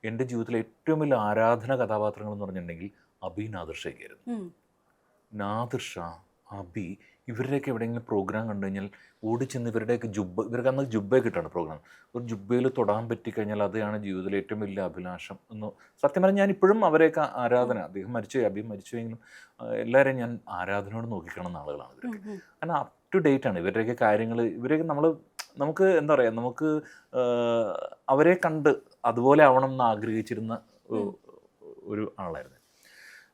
എൻ്റെ ജീവിതത്തിലെ ഏറ്റവും വലിയ ആരാധന കഥാപാത്രങ്ങൾ എന്ന് പറഞ്ഞിട്ടുണ്ടെങ്കിൽ അബി നാദിർഷയൊക്കെയായിരുന്നു. നാദിർഷ, അബി ഇവരുടെയൊക്കെ എവിടെയെങ്കിലും പ്രോഗ്രാം കണ്ടു കഴിഞ്ഞാൽ ഓടിച്ചെന്ന് ഇവരുടെയൊക്കെ ഇവർക്ക് അന്ന് ജുബ്ബയൊക്കെ ഇട്ടാണ് പ്രോഗ്രാം. ഒരു ജുബ്ബയിൽ തൊടാൻ പറ്റിക്കഴിഞ്ഞാൽ അതാണ് ജീവിതത്തിലെ ഏറ്റവും വലിയ അഭിലാഷം എന്ന് സത്യം പറഞ്ഞാൽ ഞാൻ ഇപ്പോഴും അവരെയൊക്കെ ആരാധന, അദ്ദേഹം അബി മരിച്ചുവെങ്കിലും എല്ലാവരെയും ഞാൻ ആരാധനയോട് നോക്കിക്കാണുന്ന ആളുകളാണ് ഇവരൊക്കെ. കാരണം അപ് ടു ഡേറ്റ് ആണ് ഇവരുടെയൊക്കെ കാര്യങ്ങൾ. ഇവരെയൊക്കെ നമുക്ക് എന്താ പറയുക, നമുക്ക് അവരെ കണ്ട് അതുപോലെ ആവണം എന്ന് ആഗ്രഹിച്ചിരുന്ന ഒരു ആളായിരുന്നു.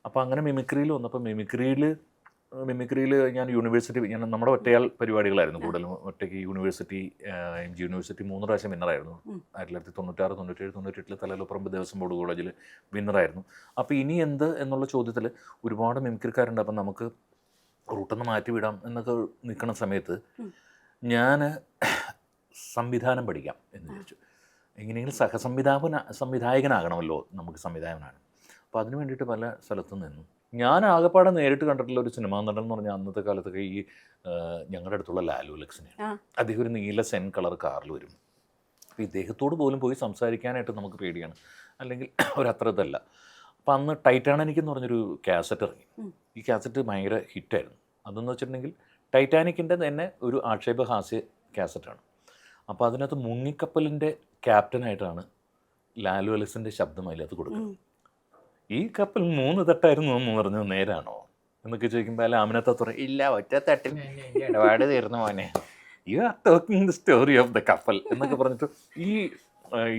അപ്പോൾ അങ്ങനെ മിമിക്രിയിൽ വന്നപ്പോൾ മിമിക്രിയിൽ ഞാൻ നമ്മുടെ ഒറ്റയാൾ പരിപാടികളായിരുന്നു കൂടുതലും. ഒറ്റയ്ക്ക് യൂണിവേഴ്സിറ്റി 3 പ്രാവശ്യം വിന്നറായിരുന്നു. 1996, 97, 98 തലയിലപ്പുറമ്പ് ദേവസ്വം ബോർഡ് കോളേജിൽ വിന്നറായിരുന്നു. അപ്പോൾ ഇനി എന്ത് എന്നുള്ള ചോദ്യത്തിൽ ഒരുപാട് മിമിക്രിക്കാരുണ്ട്. അപ്പം നമുക്ക് റൂട്ടൊന്ന് മാറ്റിവിടാം എന്നൊക്കെ നിൽക്കുന്ന സമയത്ത് ഞാൻ സംവിധാനം പഠിക്കാം എന്ന് വിചാരിച്ചു. എങ്ങനെയെങ്കിലും സംവിധായകനാകണമല്ലോ നമുക്ക് സംവിധായകനാണ്. അപ്പോൾ അതിന് വേണ്ടിയിട്ട് പല സ്ഥലത്തും നിന്നു. ഞാൻ ആകെപ്പാടെ നേരിട്ട് കണ്ടിട്ടുള്ള ഒരു സിനിമാ നടൻ എന്ന് പറഞ്ഞാൽ അന്നത്തെ കാലത്തൊക്കെ ഈ ഞങ്ങളുടെ അടുത്തുള്ള ലാലു ലക്ഷ്മണൻ. അദ്ദേഹം ഒരു നീല സെൻ കളർ കാറിൽ വരും. അപ്പോൾ ഇദ്ദേഹത്തോട് പോലും പോയി സംസാരിക്കാനായിട്ട് നമുക്ക് പേടിയാണ്, അല്ലെങ്കിൽ ഒരത്ര ഇതല്ല. അപ്പം അന്ന് ടൈറ്റാനിക് എന്ന് പറഞ്ഞൊരു കാസറ്റ് ഇറങ്ങി. ഈ കാസറ്റ് ഭയങ്കര ഹിറ്റായിരുന്നു. അതെന്ന് വെച്ചിട്ടുണ്ടെങ്കിൽ ടൈറ്റാനിക്കിൻ്റെ തന്നെ ഒരു ആക്ഷേപഹാസ്യ കാസറ്റാണ്. അപ്പോൾ അതിനകത്ത് മുങ്ങിക്കപ്പലിൻ്റെ ക്യാപ്റ്റനായിട്ടാണ് ലാലു അലക്സിൻ്റെ ശബ്ദം അതിനകത്ത് കൊടുക്കുന്നത്. ഈ കപ്പൽ 3 തട്ടായിരുന്നു എന്ന് പറഞ്ഞത് നേരാണോ എന്നൊക്കെ ചോദിക്കുമ്പോൾ അല്ല അമിനത്ത പറയും, ഇല്ല, ഒറ്റ തട്ടിന് ഇടപാട് തീർന്നു മോനെ, you are talking the story of the കപ്പൽ എന്നൊക്കെ പറഞ്ഞിട്ട് ഈ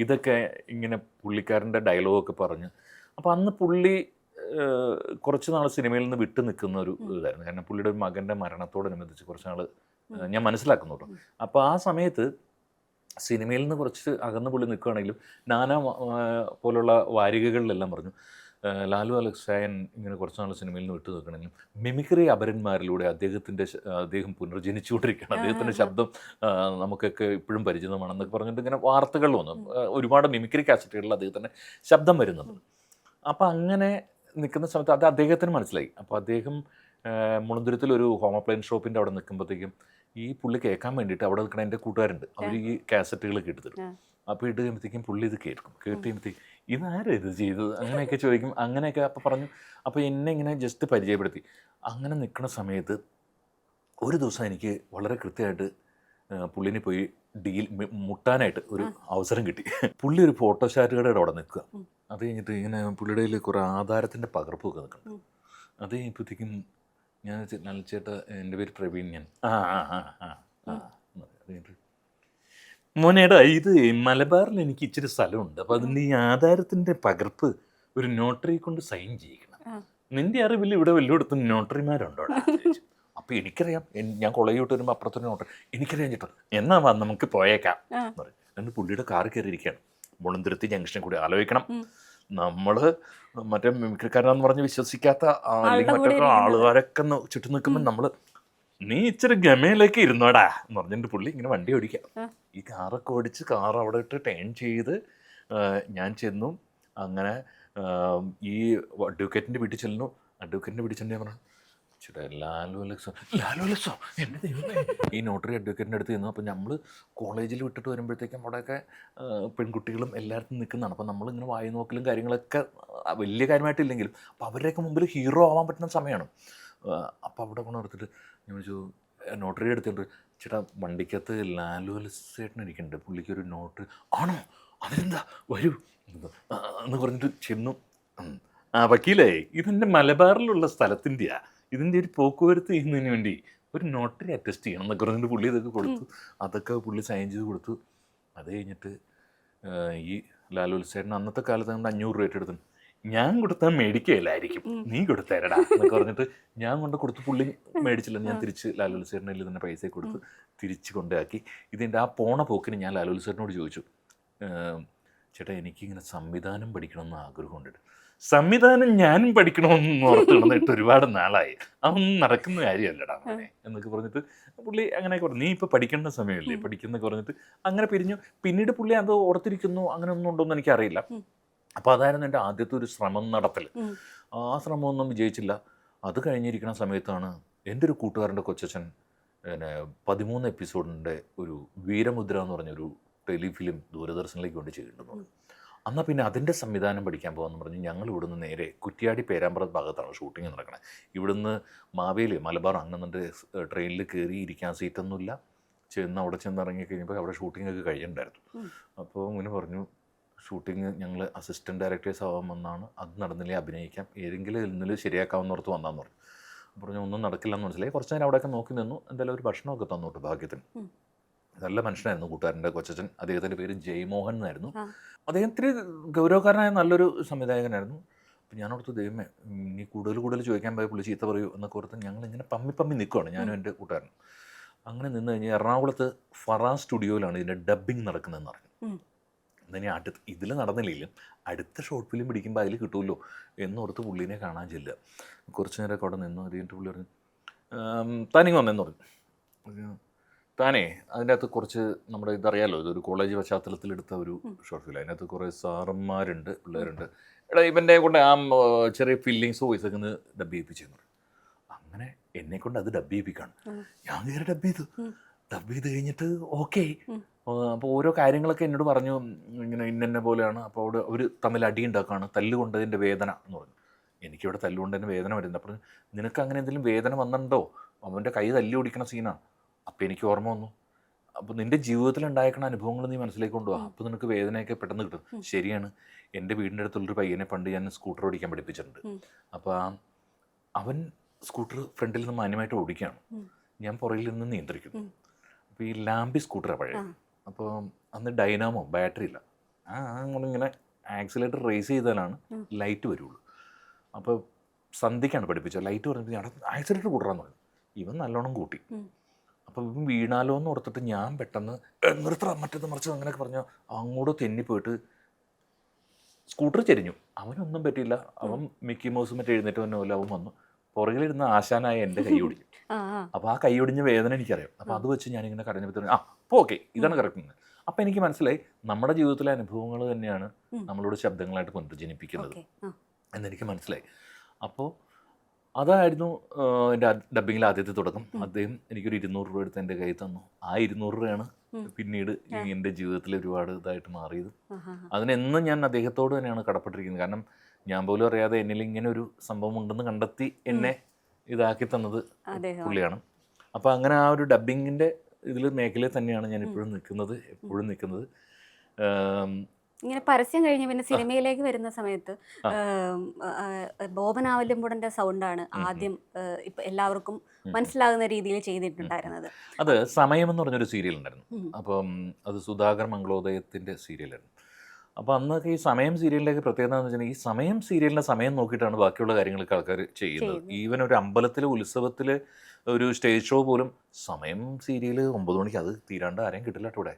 ഇതൊക്കെ ഇങ്ങനെ പുള്ളിക്കാരൻ്റെ ഡയലോഗൊക്കെ പറഞ്ഞ്. അപ്പോൾ അന്ന് പുള്ളി കുറച്ച് നാൾ സിനിമയിൽ നിന്ന് വിട്ടു നിൽക്കുന്ന ഒരു ഇതായിരുന്നു. കാരണം പുള്ളിയുടെ ഒരു മകൻ്റെ മരണത്തോടനുബന്ധിച്ച് കുറച്ച് നാൾ ഞാൻ മനസ്സിലാക്കുന്നുള്ളൂ. അപ്പോൾ ആ സമയത്ത് സിനിമയിൽ നിന്ന് കുറച്ച് അകന്ന് പുള്ളി നിൽക്കുകയാണെങ്കിലും നാനാ പോലുള്ള വാരികകളിലെല്ലാം പറഞ്ഞു ലാലു അലക്സായൻ ഇങ്ങനെ കുറച്ച് നാൾ സിനിമയിൽ നിന്ന് വിട്ടു നിൽക്കണമെങ്കിലും മിമിക്രി അപരന്മാരിലൂടെ അദ്ദേഹം പുനർജനിച്ചുകൊണ്ടിരിക്കുകയാണ്. അദ്ദേഹത്തിൻ്റെ ശബ്ദം നമുക്കൊക്കെ ഇപ്പോഴും പരിചിതമാണെന്നൊക്കെ പറഞ്ഞിട്ട് ഇങ്ങനെ വാർത്തകൾ വന്നു. ഒരുപാട് മിമിക്രി കാസറ്റുകളിൽ അദ്ദേഹത്തിൻ്റെ ശബ്ദം വരുന്നുണ്ട്. അപ്പോൾ അങ്ങനെ നിൽക്കുന്ന സമയത്ത് അത് അദ്ദേഹത്തിന് മനസ്സിലായി. അപ്പോൾ അദ്ദേഹം മുളന്തുരുത്തിൽ ഒരു ഹോം അപ്ലയൻസ് ഷോപ്പിൻ്റെ അവിടെ നിൽക്കുമ്പോഴത്തേക്കും ഈ പുള്ളി കേൾക്കാൻ വേണ്ടിയിട്ട് അവിടെ നിൽക്കണ എൻ്റെ കൂട്ടുകാരുണ്ട്, അവർ ഈ കാസറ്റുകൾ കേട്ട് തരും. അപ്പോൾ ഇട്ട് കഴിയുമ്പോഴത്തേക്കും പുള്ളി ഇത് കേൾക്കും. കേട്ട് കഴിയുമ്പോഴത്തേക്കും ഇതാരും ഇത് ചെയ്തത് അങ്ങനെയൊക്കെ ചോദിക്കും. അങ്ങനെയൊക്കെ അപ്പോൾ പറഞ്ഞു. അപ്പോൾ എന്നെ ഇങ്ങനെ ജസ്റ്റ് പരിചയപ്പെടുത്തി. അങ്ങനെ നിൽക്കുന്ന സമയത്ത് ഒരു ദിവസം എനിക്ക് വളരെ കൃത്യമായിട്ട് പുള്ളിനെ പോയി മുട്ടാനായിട്ട് ഒരു അവസരം കിട്ടി. പുള്ളി ഒരു ഫോട്ടോസ്റ്റാറ്റുകളുടെ അവിടെ നിൽക്കുക. അത് കഴിഞ്ഞിട്ട് ഇങ്ങനെ പുള്ളിയുടെ കയ്യിൽ കുറേ ആധാരത്തിൻ്റെ പകർപ്പൊക്കെ നിൽക്കണം. അത് കഴിഞ്ഞപ്പോഴത്തേക്കും ഞാൻ നല്ല ചേട്ടാ, എൻ്റെ പേര് പ്രവീൺ, ഞാൻ അത് കഴിഞ്ഞിട്ട് മോനേടാ, ഇത് മലബാറിൽ എനിക്ക് ഇച്ചിരി സ്ഥലമുണ്ട്, അപ്പോൾ അതിൻ്റെ ഈ ആധാരത്തിൻ്റെ പകർപ്പ് ഒരു നോട്ടറി കൊണ്ട് സൈൻ ചെയ്യിക്കണം. നിൻ്റെ അറിവിൽ ഇവിടെ വല്ലയിടത്തും നോട്ടറിമാരുണ്ടോടാ? അപ്പോൾ എനിക്കറിയാം, ഞാൻ കോളേജ് വരുമ്പോൾ അപ്പുറത്തൊരു നോട്ടറി എനിക്കറിയാം ചേട്ടാ, എന്നാ വാ നമുക്ക് പോയേക്കാം എന്ന് പറയും. എന്നിട്ട് പുള്ളിയുടെ കാറ് കയറിയിരിക്കുകയാണ്. മുളന്തുരുത്തി ജംഗ്ഷനിൽ കൂടി ആലോചിക്കണം, നമ്മൾ മറ്റേ മിമിക്രിക്കാരനെന്ന് പറഞ്ഞ് വിശ്വസിക്കാത്ത അല്ലെങ്കിൽ മറ്റൊക്കെ ആളുകാരൊക്കെ ചുറ്റും നിൽക്കുമ്പോൾ നമ്മൾ നീ ഇച്ചിരി ഗമയിലേക്ക് ഇരുന്നോടാ എന്ന് പറഞ്ഞിട്ട് പുള്ളി ഇങ്ങനെ വണ്ടി ഓടിക്കാം. ഈ കാറൊക്കെ ഓടിച്ച് കാർ അവിടെ ഇട്ട് ടേൺ ചെയ്ത് ഞാൻ ചെന്നു. അങ്ങനെ ഈ അഡ്വക്കേറ്റിൻ്റെ വീട്ടിൽ ചെല്ലുന്നു. അഡ്വക്കേറ്റിൻ്റെ വീട്ടിൽ ചെന്ന് ഞാൻ പറഞ്ഞു, ചേട്ടാ ലാലു അലക്സോ എൻ്റെ ദൈവമേ. ഈ നോട്ടറി അഡ്വക്കേറ്റിൻ്റെ അടുത്ത് ചെന്നു. അപ്പോൾ നമ്മൾ കോളേജിൽ വിട്ടിട്ട് വരുമ്പോഴത്തേക്കും അവിടെയൊക്കെ പെൺകുട്ടികളും എല്ലായിടത്തും നിൽക്കുന്നതാണ്. അപ്പോൾ നമ്മളിങ്ങനെ വായി നോക്കലും കാര്യങ്ങളൊക്കെ വലിയ കാര്യമായിട്ടില്ലെങ്കിലും അപ്പോൾ അവരുടെയൊക്കെ മുമ്പിൽ ഹീറോ ആവാൻ പറ്റുന്ന സമയമാണ്. അപ്പോൾ അവിടെ കൊണ്ട് എടുത്തിട്ട് ഞാൻ ചോദിച്ചു, നോട്ടറി എടുത്തിട്ട് ചേട്ടാ വണ്ടിക്കകത്ത് ലാലു അലക്സേട്ടൻ ഇരിക്കുന്നുണ്ട്, പുള്ളിക്കൊരു നോട്ടറി ആണോ, അതിനെന്താ വരൂ എന്ന് പറഞ്ഞിട്ട് ചെന്നു. വക്കീലേ, ഇതിൻ്റെ മലബാറിലുള്ള സ്ഥലത്തിൻ്റെയാ, ഇതിൻ്റെ ഒരു പോക്കുവരത്ത് ചെയ്യുന്നതിന് വേണ്ടി ഒരു നോട്ടറി അറ്റസ്റ്റ് ചെയ്യണം എന്നൊക്കെ പറഞ്ഞിട്ട് പുള്ളി ഇതൊക്കെ കൊടുത്തു. അതൊക്കെ പുള്ളി സൈൻ ചെയ്ത് കൊടുത്തു. അത് കഴിഞ്ഞിട്ട് ഈ ലാലു അലക്സേട്ടൻ അന്നത്തെ കാലത്ത് കൊണ്ട് 500 രൂപ എടുത്തു. ഞാൻ കൊടുത്താൽ മേടിക്കുകയില്ലായിരിക്കും, നീ കൊടുത്തേരടാ എന്നൊക്കെ പറഞ്ഞിട്ട് ഞാൻ കൊണ്ട് കൊടുത്തു. പുള്ളി മേടിച്ചില്ല. ഞാൻ തിരിച്ച് ലാലു അലക്സേട്ടനിൽ തന്നെ പൈസ കൊടുത്ത് തിരിച്ച് കൊണ്ടാക്കി. ഇതിൻ്റെ ആ പോണ പോക്കിന് ഞാൻ ലാലു അലക്സേട്ടനോട് ചോദിച്ചു, ചേട്ടാ എനിക്കിങ്ങനെ സംവിധാനം പഠിക്കണമെന്ന് ആഗ്രഹമുണ്ട്. സംവിധാനം ഞാനും പഠിക്കണമെന്ന് ഓർത്ത് കിടന്നിട്ട് ഒരുപാട് നാളായി, അതൊന്നും നടക്കുന്ന കാര്യമല്ലടാ മോനെ എന്നൊക്കെ പറഞ്ഞിട്ട് പുള്ളി അങ്ങനെയൊക്കെ പറഞ്ഞു. നീ ഇപ്പോൾ പഠിക്കേണ്ട സമയമല്ലേ പഠിക്കുന്നൊക്കെ പറഞ്ഞിട്ട് അങ്ങനെ പിരിഞ്ഞു. പിന്നീട് പുള്ളി അത് ഓർത്തിരിക്കുന്നു അങ്ങനെ ഒന്നും ഉണ്ടോയെന്ന് എനിക്കറിയില്ല. അപ്പോൾ അതായിരുന്നു എൻ്റെ ആദ്യത്തെ ഒരു ശ്രമം നടത്തൽ. ആ ശ്രമമൊന്നും വിജയിച്ചില്ല. അത് കഴിഞ്ഞിരിക്കുന്ന സമയത്താണ് എൻ്റെ ഒരു കൂട്ടുകാരൻ്റെ കൊച്ചച്ഛൻ 13 എപ്പിസോഡിൻ്റെ ഒരു വീരമുദ്ര എന്ന് പറഞ്ഞൊരു ടെലിഫിലിം ദൂരദർശനിലേക്ക് കൊണ്ട് ചെയ്തിട്ടുണ്ടെന്ന്. എന്നാൽ പിന്നെ അതിൻ്റെ സംവിധാനം പഠിക്കാൻ പോകാമെന്ന് പറഞ്ഞ് ഞങ്ങൾ ഇവിടുന്ന് നേരെ കുറ്റ്യാടി പേരാമ്പ്ര ഭാഗത്താണ് ഷൂട്ടിങ് നടക്കണത്. ഇവിടുന്ന് മാവേലി മലബാർ അങ്ങനെ ട്രെയിനിൽ കയറി ഇരിക്കാൻ സീറ്റൊന്നുമില്ല. അവിടെ ചെന്ന് ഇറങ്ങിക്കഴിഞ്ഞപ്പോൾ അവിടെ ഷൂട്ടിങ്ങൊക്കെ കഴിയുന്നുണ്ടായിരുന്നു. അപ്പോൾ ഇങ്ങനെ പറഞ്ഞു, ഷൂട്ടിങ് ഞങ്ങൾ അസിസ്റ്റൻറ്റ് ഡയറക്ടേഴ്സ് ആവാൻ വന്നാണ്, അത് നടന്നില്ലേ അഭിനയിക്കാം, ഏതെങ്കിലും ഇന്നലെ ശരിയാക്കാവുന്നോർത്ത് വന്നാന്ന് പറഞ്ഞു. പറഞ്ഞു ഒന്നും നടക്കില്ലെന്ന് മനസ്സിലായി. കുറച്ച് നേരം അവിടെയൊക്കെ നോക്കി നിന്നു. എന്തായാലും ഒരു ഭക്ഷണമൊക്കെ തന്നോട്ട് ഭാഗ്യത്തിന്. നല്ല മനുഷ്യനായിരുന്നു കൂട്ടുകാരൻ്റെ കൊച്ചച്ഛൻ. അദ്ദേഹത്തിൻ്റെ പേര് ജയ്മോഹൻ എന്നായിരുന്നു. അദ്ദേഹം ഇത്തിരി ഗൗരവക്കാരനായ നല്ലൊരു സംവിധായകനായിരുന്നു. അപ്പം ഞാനോടത്ത് ദൈവമേ ഇനി കൂടുതൽ ചോദിക്കാൻ പോയി പുള്ളി ചീത്ത പറയൂ എന്നൊക്കെ ഓർത്ത് ഞങ്ങളിങ്ങനെ പമ്മി നിൽക്കുകയാണ് ഞാനും എൻ്റെ കൂട്ടുകാരനും. അങ്ങനെ നിന്ന് കഴിഞ്ഞാൽ എറണാകുളത്ത് ഫറാസ് സ്റ്റുഡിയോയിലാണ് ഇതിൻ്റെ ഡബ്ബിങ് നടക്കുന്നതെന്ന് പറഞ്ഞു. എന്തിനാ ഇതിൽ നടന്നില്ലെങ്കിലും അടുത്ത ഷോർട്ട് ഫിലിം പിടിക്കുമ്പോൾ അതിൽ കിട്ടുമല്ലോ എന്നോർത്ത് പുള്ളീനെ കാണാൻ ചെല്ലുക. കുറച്ച് നേരമൊക്കെ അവിടെ നിന്നു. അത് കഴിഞ്ഞിട്ട് പുള്ളി പറഞ്ഞു, താനിങ്ങ് വന്നെന്ന് പറഞ്ഞു. താനേ അതിൻ്റെ അകത്ത് കുറച്ച് നമ്മുടെ ഇതറിയാലോ, ഇതൊരു കോളേജ് പശ്ചാത്തലത്തിലെടുത്ത ഒരു ഷോർട്ട് ഫിലിം. അതിനകത്ത് കുറേ സാറന്മാരുണ്ട്, പിള്ളേരുണ്ട്, എടാ ഇവൻ്റെ കൊണ്ട് ആ ചെറിയ ഫീലിങ്സ് വോയിസ് ഒക്കെ ഒന്ന് ഡബ് ചെയ്യിപ്പിച്ചെന്ന് പറഞ്ഞു. അങ്ങനെ എന്നെ കൊണ്ട് അത് ഡബ് ചെയ്യിപ്പിക്കാണ്. ഞാൻ കയറി ഡബ് ചെയ്ത് കഴിഞ്ഞിട്ട് ഓക്കെ. അപ്പോൾ ഓരോ കാര്യങ്ങളൊക്കെ എന്നോട് പറഞ്ഞു, ഇങ്ങനെ ഇന്നെ പോലെയാണ്. അപ്പോൾ അവിടെ അവർ തമ്മിൽ അടി ഉണ്ടാക്കുകയാണ്, തല്ലുകൊണ്ടതിൻ്റെ വേദന എന്ന് പറഞ്ഞു. എനിക്കിവിടെ തല്ലുകൊണ്ടതിൻ്റെ വേദന വരുന്നത്. അപ്പോൾ നിനക്ക് അങ്ങനെ എന്തെങ്കിലും വേദന വന്നിട്ടുണ്ടോ? അവൻ്റെ കൈ തല്ലി ഓടിക്കണ സീനാണ്. അപ്പോൾ എനിക്ക് ഓർമ്മ വന്നു, അപ്പോൾ നിൻ്റെ ജീവിതത്തിൽ ഉണ്ടായിരിക്കുന്ന അനുഭവങ്ങൾ നീ മനസ്സിലേക്ക് കൊണ്ടുപോകാം, അപ്പോൾ നിനക്ക് വേദനയൊക്കെ പെട്ടെന്ന് കിട്ടും. ശരിയാണ്, എൻ്റെ വീടിൻ്റെ അടുത്തുള്ളൊരു പയ്യനെ പണ്ട് ഞാൻ സ്കൂട്ടർ ഓടിക്കാൻ പഠിപ്പിച്ചിട്ടുണ്ട്. അപ്പോൾ അവൻ സ്കൂട്ടർ ഫ്രണ്ടിൽ നിന്ന് മാന്യമായിട്ട് ഓടിക്കുകയാണ്, ഞാൻ പുറകിൽ നിന്ന് നിയന്ത്രിക്കുന്നു. അപ്പോൾ ഈ ലാമ്പി സ്കൂട്ടറാണ് പഴയ. അപ്പോൾ അന്ന് ഡൈനാമോ ബാറ്ററി ഇല്ല. ഇങ്ങനെ ആക്സിലേറ്റർ റേസ് ചെയ്താലാണ് ലൈറ്റ് വരുള്ളൂ. അപ്പോൾ സന്ധ്യയ്ക്കാണ് പഠിപ്പിച്ചത്. ലൈറ്റ് പറഞ്ഞപ്പോൾ ഞാൻ ആക്സിലേറ്റർ കൂട്ടറാന്ന് പറഞ്ഞു. ഇവൻ നല്ലോണം കൂട്ടി. അപ്പോൾ ഇവൻ വീണാലോ എന്ന് ഓർത്തിട്ട് ഞാൻ പെട്ടെന്ന് നിർത്തണം മറ്റേത് മറിച്ച് അങ്ങനെയൊക്കെ പറഞ്ഞു അങ്ങോട്ട് തെന്നിപ്പോയിട്ട് സ്കൂട്ടർ ചെരിഞ്ഞു. അവനൊന്നും പറ്റിയില്ല. അവൻ മിക്കി മൗസ് മറ്റേ എഴുന്നേറ്റ് വന്ന പോലെ അവൻ വന്നു. പുറകിലിരുന്ന ആശാനായ എൻ്റെ കൈ ഒടിഞ്ഞു. അപ്പോൾ ആ കൈ ഒടിഞ്ഞ വേദന എനിക്കറിയാം. അപ്പോൾ അത് വെച്ച് ഞാനിങ്ങനെ കരഞ്ഞപ്പോൾ അപ്പോൾ ഓക്കെ ഇതാണ് കറക്റ്റ്. അപ്പോൾ എനിക്ക് മനസ്സിലായി നമ്മുടെ ജീവിതത്തിലെ അനുഭവങ്ങൾ തന്നെയാണ് നമ്മളോട് ശബ്ദങ്ങളായിട്ട് പുനർജനിപ്പിക്കുന്നത് എന്നെനിക്ക് മനസ്സിലായി. അപ്പോൾ അതായിരുന്നു എൻ്റെ ഡബ്ബിങ്ങിൽ ആദ്യത്തെ തുടക്കം. അദ്ദേഹം എനിക്കൊരു 200 രൂപ എടുത്ത് എൻ്റെ കയ്യിൽ തന്നു. ആ 200 രൂപയാണ് പിന്നീട് എൻ്റെ ജീവിതത്തിൽ ഒരുപാട് ഇതായിട്ട് മാറിയത്. അതിനെന്നും ഞാൻ അദ്ദേഹത്തോട് തന്നെയാണ് കടപ്പെട്ടിരിക്കുന്നത്. കാരണം ഞാൻ പോലും അറിയാതെ എന്നിൽ ഇങ്ങനെ ഒരു സംഭവം ഉണ്ടെന്ന് കണ്ടെത്തി എന്നെ ഇതാക്കി തന്നത് പുള്ളിയാണ്. അപ്പോൾ അങ്ങനെ ആ ഒരു ഡബ്ബിങ്ങിൻ്റെ ഇതിൽ മേഖലയിൽ തന്നെയാണ് ഞാൻ എപ്പോഴും നിൽക്കുന്നത്. ഇങ്ങനെ പരസ്യം കഴിഞ്ഞ് പിന്നെ സിനിമയിലേക്ക് വരുന്ന സമയത്ത് ബോബൻ ആവല്യമ്പുടന്റെ സൗണ്ടാണ് ആദ്യം ഇപ്പൊ എല്ലാവർക്കും മനസ്സിലാകുന്ന രീതിയിൽ ചെയ്തിട്ടുണ്ടായിരുന്നത്. അത് സമയം എന്ന് പറഞ്ഞൊരു സീരിയൽ ഉണ്ടായിരുന്നു. അപ്പം അത് സുധാകർ മംഗളോദയത്തിൻ്റെ സീരിയലായിരുന്നു. അപ്പോൾ അന്നൊക്കെ ഈ സമയം സീരിയലിലേക്ക് പ്രത്യേകത എന്ന് വെച്ചിട്ടുണ്ടെങ്കിൽ ഈ സമയം സീരിയലിൻ്റെ സമയം നോക്കിയിട്ടാണ് ബാക്കിയുള്ള കാര്യങ്ങളൊക്കെ ആൾക്കാർ ചെയ്യുന്നത്. ഈവൻ ഒരു അമ്പലത്തിൽ ഉത്സവത്തിൽ ഒരു സ്റ്റേജ് ഷോ പോലും സമയം സീരിയൽ 9 മണിക്ക് അത് തീരാണ്ട് ആരെയും കിട്ടില്ല കേട്ടോ, ഇവിടെ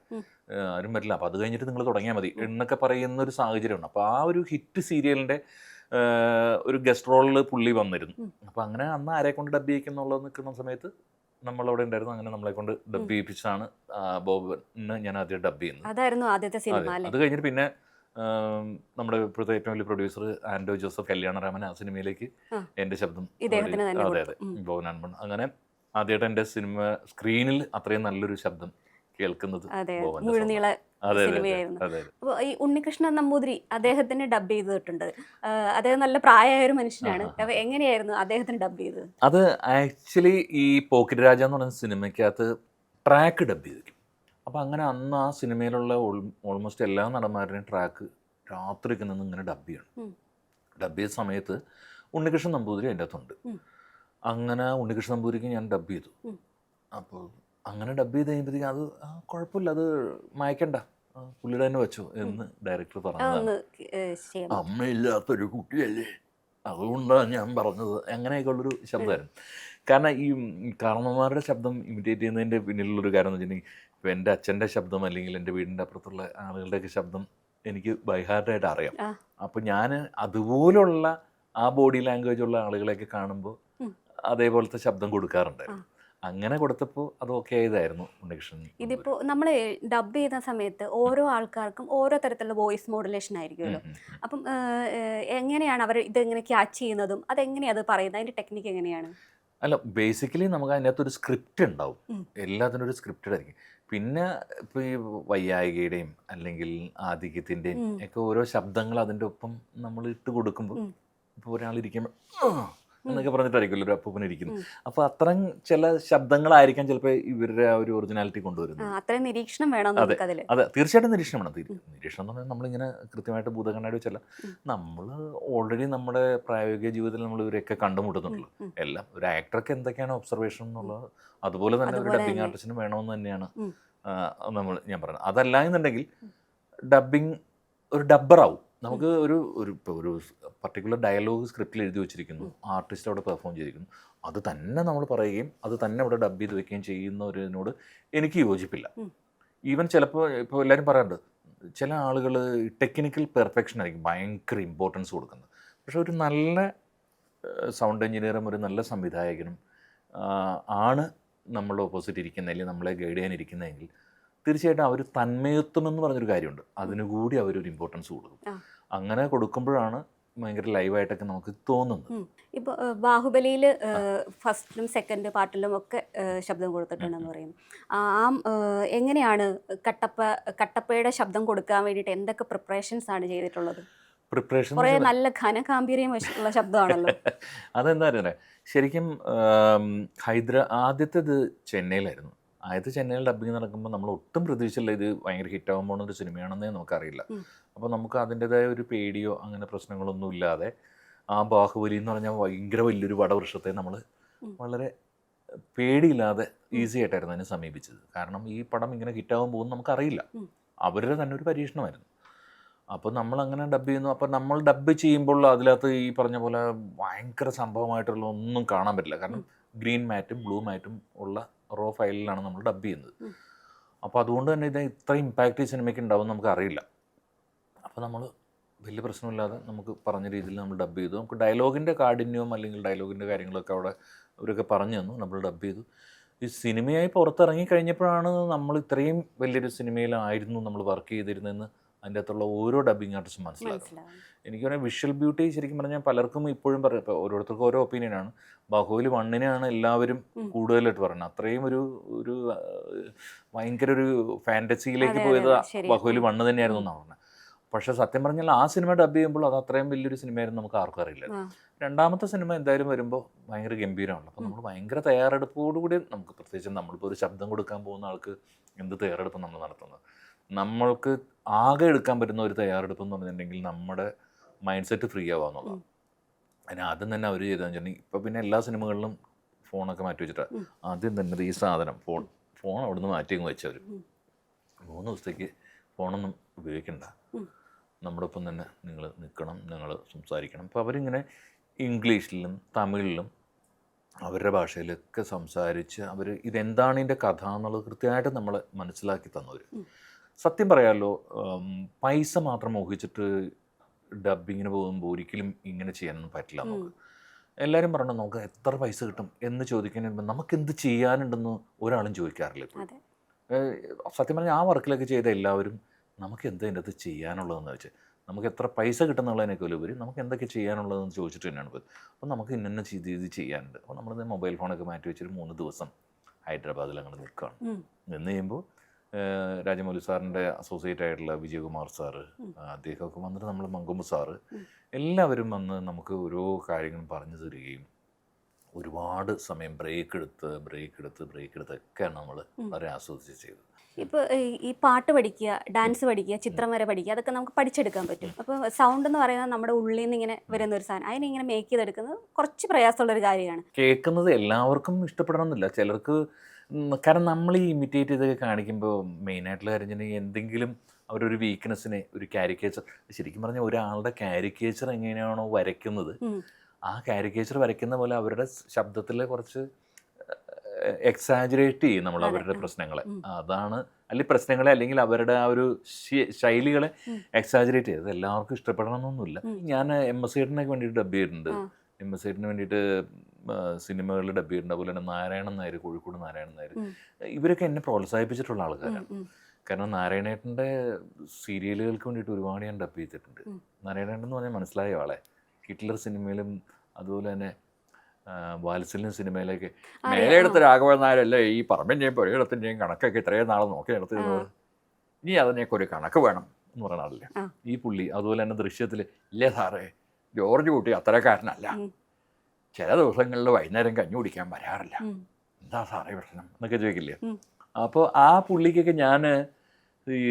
ആരും വരില്ല. അപ്പോൾ അത് കഴിഞ്ഞിട്ട് നിങ്ങൾ തുടങ്ങിയാൽ മതി എന്നൊക്കെ പറയുന്ന ഒരു സാഹചര്യമാണ്. അപ്പോൾ ആ ഒരു ഹിറ്റ് സീരിയലിൻ്റെ ഒരു ഗസ്റ്റ് റോളിൽ പുള്ളി വന്നിരുന്നു. അപ്പോൾ അങ്ങനെ അന്ന് ആരെ കൊണ്ട് ഡബ് ചെയ്യിക്കുന്നുള്ളത് നിൽക്കുന്ന സമയത്ത് നമ്മളവിടെ ഉണ്ടായിരുന്നു. അങ്ങനെ നമ്മളെ കൊണ്ട് ഡബ് ചെയ്യിപ്പിച്ചാണ് ബോബന് ഞാൻ ആദ്യം ഡബ് ചെയ്യുന്നത്. അതായിരുന്നു ആദ്യത്തെ സിനിമ. അത് കഴിഞ്ഞിട്ട് പിന്നെ നമ്മുടെ ഇപ്പോഴത്തെ ഏറ്റവും വലിയ പ്രൊഡ്യൂസർ ആൻഡോ ജോസഫ് കല്യാണരാമൻ ആ സിനിമയിലേക്ക് എൻ്റെ ശബ്ദം അതെ ബോബൻ ആൻമൺ. അങ്ങനെ ആദ്യമായിട്ട് എൻ്റെ സിനിമ സ്ക്രീനിൽ അത്രയും നല്ലൊരു ശബ്ദം കേൾക്കുന്നത് ഈ ഉണ്ണികൃഷ്ണൻ നമ്പൂതിരി അദ്ദേഹത്തിന് ഡബ് ചെയ്തിട്ടുണ്ട്. അദ്ദേഹം നല്ല പ്രായമായ ഒരു മനുഷ്യനാണ്. എങ്ങനെയായിരുന്നു അദ്ദേഹത്തിന് ഡബ് ചെയ്തത്? അത് ആക്ച്വലി ഈ പോക്കിരി രാജ എന്ന് പറയുന്ന സിനിമയ്ക്കകത്ത് ട്രാക്ക് ഡബ് ചെയ്തിരിക്കും. അപ്പോൾ അങ്ങനെ അന്ന് ആ സിനിമയിലുള്ള ഓൾമോസ്റ്റ് എല്ലാ നടന്മാരുടെയും ട്രാക്ക് രാത്രിക്ക് നിന്ന് ഇങ്ങനെ ഡബ് ചെയ്യണം. ഡബ് ചെയ്ത സമയത്ത് ഉണ്ണികൃഷ്ണൻ നമ്പൂതിരി അതിൻ്റെ അകത്തുണ്ട്. അങ്ങനെ ഉണ്ണികൃഷ്ണൻ നമ്പൂതിരിക്ക് ഞാൻ ഡബ് ചെയ്തു. അപ്പോൾ അങ്ങനെ ഡബ് ചെയ്ത് കഴിയുമ്പോഴത്തേക്കും അത് കുഴപ്പമില്ല, അത് മായ്ക്കണ്ട, പുള്ളിയുടെ തന്നെ വെച്ചോ എന്ന് ഡയറക്ടർ പറഞ്ഞതാണ്. അമ്മയില്ലാത്തൊരു കുട്ടിയല്ലേ, അതുകൊണ്ടാണ് ഞാൻ പറഞ്ഞത്. അങ്ങനെയൊക്കെ ഉള്ളൊരു ശബ്ദമായിരുന്നു. കാരണം ഈ കാരണന്മാരുടെ ശബ്ദം ഇമിറ്റേറ്റ് ചെയ്യുന്നതിൻ്റെ പിന്നിലുള്ളൊരു കാര്യം എന്ന് വെച്ചിട്ടുണ്ടെങ്കിൽ ഇപ്പോൾ എൻ്റെ അച്ഛൻ്റെ ശബ്ദം അല്ലെങ്കിൽ എൻ്റെ വീടിൻ്റെ അപ്പുറത്തുള്ള ആളുകളുടെയൊക്കെ ശബ്ദം എനിക്ക് ബൈഹാർട്ടായിട്ട് അറിയാം. അപ്പോൾ ഞാൻ അതുപോലുള്ള ആ ബോഡി ലാംഗ്വേജ് ഉള്ള ആളുകളെയൊക്കെ കാണുമ്പോൾ അതേപോലത്തെ ശബ്ദം കൊടുക്കാറുണ്ടായിരുന്നു. അങ്ങനെ കൊടുത്തപ്പോൾ അത് ഓക്കെ ആയതായിരുന്നു ഉണ്ണികൃഷ്ണൻ. ഇതിപ്പോൾ നമ്മൾ ഡബ് ചെയ്യുന്ന സമയത്ത് ഓരോ ആൾക്കാർക്കും ഓരോ തരത്തിലുള്ള വോയിസ് മോഡുലേഷൻ ആയിരിക്കുമല്ലോ. അപ്പം എങ്ങനെയാണ് അവർ ഇതെങ്ങനെ ക്യാച്ച് ചെയ്യുന്നതും അതെങ്ങനെയാണ് അത് പറയുന്നത്, അതിൻ്റെ ടെക്നിക്ക് എങ്ങനെയാണ്? അല്ല, ബേസിക്കലി നമുക്ക് അതിനകത്തൊരു സ്ക്രിപ്റ്റ് ഉണ്ടാവും. എല്ലാത്തിനും ഒരു സ്ക്രിപ്റ്റഡ് ആയിരിക്കും. പിന്നെ ഇപ്പോൾ ഈ വയ്യായികയുടെയും അല്ലെങ്കിൽ ആധിക്യത്തിൻ്റെയും ഒക്കെ ഓരോ ശബ്ദങ്ങൾ അതിൻ്റെ ഒപ്പം നമ്മൾ ഇട്ട് കൊടുക്കുമ്പോൾ ഇപ്പോൾ ഒരാളിരിക്കുമ്പോൾ എന്നൊക്കെ പറഞ്ഞിട്ടായിരിക്കുമല്ലോ ഒരു അപ്പൂപ്പൻ ഇരിക്കുന്നത്. അപ്പോൾ അത്രയും ചില ശബ്ദങ്ങളായിരിക്കാം ചിലപ്പോൾ ഇവരുടെ ആ ഒരു ഒറിജിനാലിറ്റി കൊണ്ടുവരുന്നത്. അത്രയും നിരീക്ഷണം വേണം. അതെ, തീർച്ചയായിട്ടും നിരീക്ഷണം വേണം. നിരീക്ഷണം എന്ന് പറഞ്ഞാൽ നമ്മളിങ്ങനെ കൃത്യമായിട്ട് ഭൂതകണ്ണാടി വെച്ചല്ല, നമ്മൾ ഓൾറെഡി നമ്മുടെ പ്രായോഗിക ജീവിതത്തിൽ നമ്മൾ ഇവരെയൊക്കെ കണ്ടുമുട്ടുന്നുള്ളൂ. എല്ലാം ഒരു ആക്ടർക്ക് എന്തൊക്കെയാണ് ഒബ്സർവേഷൻ എന്നുള്ളത് അതുപോലെ തന്നെ ഒരു ഡബ്ബിങ് ആർട്ടിസ്റ്റിന് വേണമെന്ന് തന്നെയാണ് ഞാൻ പറയുന്നത്. അതല്ല എന്നുണ്ടെങ്കിൽ ഡബ്ബിങ് ഒരു ഡബ്ബറാവും. നമുക്ക് ഒരു പർട്ടിക്കുലർ ഡയലോഗ് സ്ക്രിപ്റ്റിൽ എഴുതി വെച്ചിരിക്കുന്നു, ആർട്ടിസ്റ്റ് അവിടെ പെർഫോം ചെയ്തിരിക്കുന്നു, അത് തന്നെ നമ്മൾ പറയുകയും അത് തന്നെ അവിടെ ഡബ് ചെയ്ത് വെക്കുകയും ചെയ്യുന്നവരിനോട് എനിക്ക് യോജിപ്പില്ല. ഈവൻ ചിലപ്പോൾ ഇപ്പോൾ എല്ലാവരും പറയാറുണ്ട് ചില ആളുകൾ ടെക്നിക്കൽ പെർഫെക്ഷൻ ആയിരിക്കും ഭയങ്കര ഇമ്പോർട്ടൻസ് കൊടുക്കുന്നത്. പക്ഷെ ഒരു നല്ല സൗണ്ട് എഞ്ചിനീയറും ഒരു നല്ല സംവിധായകനും ആണ് നമ്മളുടെ ഓപ്പോസിറ്റ് ഇരിക്കുന്ന അല്ലെങ്കിൽ നമ്മളെ ഗൈഡ് ചെയ്യാനിരിക്കുന്നതെങ്കിൽ തീർച്ചയായിട്ടും അവർ തന്മയത്വം എന്ന് പറഞ്ഞൊരു കാര്യമുണ്ട്, അതിനുകൂടി അവരൊരു ഇമ്പോർട്ടൻസ് കൊടുക്കും. അങ്ങനെ കൊടുക്കുമ്പോഴാണ് ഭയങ്കര ലൈവായിട്ടൊക്കെ നമുക്ക് തോന്നുന്നു. ഇപ്പോൾ ബാഹുബലിയിൽ ഫസ്റ്റിലും സെക്കൻഡ് പാർട്ടിലും ഒക്കെ ശബ്ദം കൊടുത്തിട്ടുണ്ടെന്ന് പറയുന്നു. എങ്ങനെയാണ് കട്ടപ്പയുടെ ശബ്ദം കൊടുക്കാൻ വേണ്ടിയിട്ട് എന്തൊക്കെ പ്രിപ്പറേഷൻസ് ആണ് ചെയ്തിട്ടുള്ളത്? പ്രിപ്പറേഷൻ കുറേ നല്ല ഘനഗാംഭീര്യം ഉള്ള ശബ്ദമാണല്ലോ. അതെന്താ അറിയണ്ടേ, ശരിക്കും ആദ്യത്തേത് ചെന്നൈയിലായിരുന്നു. ആദ്യത്തെ ചെന്നൈയിൽ ഡബ്ബിങ് നടക്കുമ്പോൾ നമ്മൾ ഒട്ടും പ്രതീക്ഷയില്ല ഇത് ഭയങ്കര ഹിറ്റാകാൻ പോകുന്ന ഒരു സിനിമയാണെന്നേ നമുക്കറിയില്ല. അപ്പോൾ നമുക്ക് അതിൻ്റെതായ ഒരു പേടിയോ അങ്ങനെ പ്രശ്നങ്ങളൊന്നും ഇല്ലാതെ ആ ബാഹുബലി എന്ന് പറഞ്ഞാൽ ഭയങ്കര വലിയൊരു വടവൃക്ഷത്തെ നമ്മൾ വളരെ പേടിയില്ലാതെ ഈസി ആയിട്ടായിരുന്നു അതിനെ സമീപിച്ചത്. കാരണം ഈ പടം ഇങ്ങനെ ഹിറ്റാകാൻ പോകുമെന്ന് നമുക്കറിയില്ല. അവരുടെ തന്നെ ഒരു പരീക്ഷണമായിരുന്നു. അപ്പോൾ നമ്മളങ്ങനെ ഡബ്ബ് ചെയ്യുന്നു. അപ്പോൾ നമ്മൾ ഡബ്ബ് ചെയ്യുമ്പോൾ അതിനകത്ത് ഈ പറഞ്ഞ പോലെ ഭയങ്കര സംഭവമായിട്ടുള്ള ഒന്നും കാണാൻ പറ്റില്ല. കാരണം ഗ്രീൻ മാറ്റും ബ്ലൂ മാറ്റും ഉള്ള റോ ഫയലിലാണ് നമ്മൾ ഡബ്ബ് ചെയ്യുന്നത്. അപ്പോൾ അതുകൊണ്ട് തന്നെ ഇത് ഇത്ര ഇമ്പാക്റ്റ് ഈ സിനിമയ്ക്ക് ഉണ്ടാവും നമുക്ക് അറിയില്ല. അപ്പോൾ നമ്മൾ വലിയ പ്രശ്നമില്ലാതെ നമുക്ക് പറഞ്ഞ രീതിയിൽ നമ്മൾ ഡബ്ബ് ചെയ്തു. നമുക്ക് ഡയലോഗിൻ്റെ കാഠിന്യവും അല്ലെങ്കിൽ ഡയലോഗിൻ്റെ കാര്യങ്ങളൊക്കെ അവിടെ അവരൊക്കെ പറഞ്ഞു തന്നു. നമ്മൾ ഡബ്ബ് ചെയ്തു. ഈ സിനിമയായി പുറത്തിറങ്ങി കഴിഞ്ഞപ്പോഴാണ് നമ്മൾ ഇത്രയും വലിയൊരു സിനിമയിലായിരുന്നു നമ്മൾ വർക്ക് ചെയ്തിരുന്നതെന്ന് അതിൻ്റെ അകത്തുള്ള ഓരോ ഡബ്ബിങ് ആർട്ടിസ്റ്റും മനസ്സിലാക്കും. എനിക്ക് പറഞ്ഞാൽ വിഷ്വൽ ബ്യൂട്ടി ശരിക്കും പറഞ്ഞാൽ പലർക്കും ഇപ്പോഴും പറയും, ഇപ്പോൾ ഓരോരുത്തർക്കും ഓരോ ഒപ്പീനിയനാണ്. ബാഹുബലി 1-നെയാണ് എല്ലാവരും കൂടുതലായിട്ട് പറയുന്നത്. അത്രയും ഒരു ഭയങ്കര ഒരു ഫാൻറ്റസിയിലേക്ക് പോയത് ബാഹുബലി 1 തന്നെയായിരുന്നു എന്നാണ് പറഞ്ഞത്. പക്ഷേ സത്യം പറഞ്ഞാൽ ആ സിനിമ ഡബ്ബ് ചെയ്യുമ്പോൾ അത് അത്രയും വലിയൊരു സിനിമയായിരുന്നു നമുക്ക് ആർക്കും അറിയില്ല. രണ്ടാമത്തെ സിനിമ എന്തായാലും വരുമ്പോൾ ഭയങ്കര ഗംഭീരമാണല്ലോ. അപ്പോൾ നമ്മൾ ഭയങ്കര തയ്യാറെടുപ്പോടുകൂടി നമുക്ക്, പ്രത്യേകിച്ച് നമ്മളിപ്പോൾ ഒരു ശബ്ദം കൊടുക്കാൻ പോകുന്ന ആൾക്ക് എന്ത് തയ്യാറെടുപ്പ് നമ്മൾ നടത്തുന്നത്, നമ്മൾക്ക് ആകെ എടുക്കാൻ പറ്റുന്ന ഒരു തയ്യാറെടുപ്പ് എന്ന് പറഞ്ഞിട്ടുണ്ടെങ്കിൽ നമ്മുടെ മൈൻഡ് സെറ്റ് ഫ്രീ ആവാന്നുള്ളതാണ്. അതിന് ആദ്യം തന്നെ അവർ ചെയ്തതെന്ന് വെച്ചിട്ടുണ്ടെങ്കിൽ, ഇപ്പോൾ പിന്നെ എല്ലാ സിനിമകളിലും ഫോണൊക്കെ മാറ്റി വെച്ചിട്ടാണ്. ആദ്യം തന്നെ ഈ സാധനം ഫോൺ അവിടെ നിന്ന് മാറ്റി അങ്ങ് വെച്ചവർ 3 ദിവസത്തേക്ക് ഫോണൊന്നും ഉപയോഗിക്കണ്ട, നമ്മുടെ ഒപ്പം തന്നെ നിങ്ങൾ നിൽക്കണം, നിങ്ങൾ സംസാരിക്കണം. അപ്പോൾ അവരിങ്ങനെ ഇംഗ്ലീഷിലും തമിഴിലും അവരുടെ ഭാഷയിലൊക്കെ സംസാരിച്ച് അവർ ഇതെന്താണ് ഇതിൻ്റെ കഥ എന്നുള്ളത് കൃത്യമായിട്ട് നമ്മൾ മനസ്സിലാക്കി തന്നവർ. സത്യം പറയാമല്ലോ, പൈസ മാത്രം മോഹിച്ചിട്ട് ഡബ്ബിങ്ങിന് പോകുമ്പോൾ ഒരിക്കലും ഇങ്ങനെ ചെയ്യാനൊന്നും പറ്റില്ല. നമുക്ക് എല്ലാവരും പറഞ്ഞു നമുക്ക് എത്ര പൈസ കിട്ടും എന്ന് ചോദിക്കുന്നതിന് നമുക്ക് എന്ത് ചെയ്യാനുണ്ടെന്ന് ഒരാളും ചോദിക്കാറില്ല ഇപ്പോൾ. സത്യം പറഞ്ഞാൽ ആ വർക്കിലൊക്കെ ചെയ്ത എല്ലാവരും നമുക്ക് എന്താ ഇതിൻ്റെ അകത്ത് ചെയ്യാനുള്ളതെന്ന് വെച്ചാൽ, നമുക്ക് എത്ര പൈസ കിട്ടുന്നുള്ളതിനേക്കാൾ ഉപരി നമുക്ക് എന്തൊക്കെ ചെയ്യാനുള്ളതെന്ന് ചോദിച്ചിട്ട് തന്നെയാണ് പോയത്. അപ്പോൾ നമുക്ക് ഇന്ന ഇത് ചെയ്യാനുണ്ട്. അപ്പോൾ നമ്മൾ മൊബൈൽ ഫോണൊക്കെ മാറ്റി വെച്ചൊരു 3 ദിവസം ഹൈദരാബാദിൽ അങ്ങനെ നിൽക്കുകയാണ്. നിന്ന് കഴിയുമ്പോൾ രാജമൗലി സാറിൻ്റെ അസോസിയേറ്റ് ആയിട്ടുള്ള വിജയകുമാർ സാറ്, അദ്ദേഹമൊക്കെ വന്നിട്ട് നമ്മൾ മങ്കൊമ്പ് സാറ്, എല്ലാവരും വന്ന് നമുക്ക് ഓരോ കാര്യങ്ങളും പറഞ്ഞു തരികയും ഒരുപാട് സമയം ബ്രേക്ക് എടുത്തൊക്കെയാണ് നമ്മൾ വളരെ ആസ്വദിച്ച് ചെയ്തത്. ഇപ്പോൾ ഈ പാട്ട് പഠിക്കുക, ഡാൻസ് പഠിക്കുക, ചിത്രം വരെ പഠിക്കുക, അതൊക്കെ നമുക്ക് പഠിച്ചെടുക്കാൻ പറ്റും. അപ്പോൾ സൗണ്ട് എന്ന് പറയുന്നത് നമ്മുടെ ഉള്ളിൽ നിന്ന് ഇങ്ങനെ വരുന്ന ഒരു സാധനം, അതിനെ ഇങ്ങനെ മേക്ക് ചെയ്തെടുക്കുന്നത് കുറച്ച് പ്രയാസമുള്ളൊരു കാര്യമാണ്. കേൾക്കുന്നത് എല്ലാവർക്കും ഇഷ്ടപ്പെടണമെന്നില്ല, ചിലർക്ക്. കാരണം നമ്മൾ ഈ ഇമിറ്റേറ്റ് ചെയ്തൊക്കെ കാണിക്കുമ്പോൾ മെയിനായിട്ടുള്ള കാര്യം എന്തെങ്കിലും അവരൊരു വീക്ക്നെസ്സിനെ, ഒരു കാരിക്കേച്ചർ, ശരിക്കും പറഞ്ഞാൽ ഒരാളുടെ കാരിക്കേച്ചർ എങ്ങനെയാണോ വരയ്ക്കുന്നത്, ആ കാരിക്കേച്ചർ വരയ്ക്കുന്ന പോലെ അവരുടെ ശബ്ദത്തിൽ കുറച്ച് എക്സാജറേറ്റ് ചെയ്യും നമ്മൾ അവരുടെ പ്രശ്നങ്ങളെ. അതാണ് അല്ലെങ്കിൽ പ്രശ്നങ്ങളെ അല്ലെങ്കിൽ അവരുടെ ആ ഒരു ശൈലികളെ എക്സാജറേറ്റ് ചെയ്ത് എല്ലാവർക്കും ഇഷ്ടപ്പെടണമെന്നൊന്നുമില്ല. ഞാൻ MSAയിട്ടിനൊക്കെ വേണ്ടിയിട്ട് ഡബ് ചെയ്തിട്ടുണ്ട്. MSAയിട്ടിന് വേണ്ടിയിട്ട് സിനിമകളിൽ ഡബ് ചെയ്തിട്ടുണ്ട്. അതുപോലെ തന്നെ നാരായണൻ നായർ, കോഴിക്കോട് നാരായണൻ നായർ, ഇവരൊക്കെ എന്നെ പ്രോത്സാഹിപ്പിച്ചിട്ടുള്ള ആൾക്കാരാണ്. കാരണം നാരായണേട്ടൻ്റെ സീരിയലുകൾക്ക് വേണ്ടിയിട്ട് ഒരുപാട് ഞാൻ ഡബ് ചെയ്തിട്ടുണ്ട്. നാരായണേട്ടൻ എന്ന് പറഞ്ഞാൽ മനസ്സിലായ ആളെ ഹിറ്റ്ലർ സിനിമയിലും അതുപോലെ തന്നെ വാത്സല്യം സിനിമയിലേക്ക് മേലെടുത്ത രാഘവൻ നായരല്ലേ ഈ പറമ്പിൻ്റെയും പുഴയിടത്തിൻ്റെയും കണക്കൊക്കെ ഇത്രയും നാളെ നോക്കി നടത്തിയിരുന്നത്, ഇനി അതിനൊക്കെ ഒരു കണക്ക് വേണം എന്ന് പറയുന്ന ആളല്ലേ ഈ പുള്ളി. അതുപോലെ തന്നെ ദൃശ്യത്തിൽ ഇല്ലേ സാറേ, ജോർജ് കുട്ടി അത്തരക്കാരനല്ല, ചില ദിവസങ്ങളിൽ വൈകുന്നേരം കഞ്ഞി കുടിക്കാൻ വരാറില്ല, എന്താ സാറേ പ്രശ്നം എന്നൊക്കെ ചോദിക്കില്ലേ. അപ്പോൾ ആ പുള്ളിക്കൊക്കെ ഞാൻ ഈ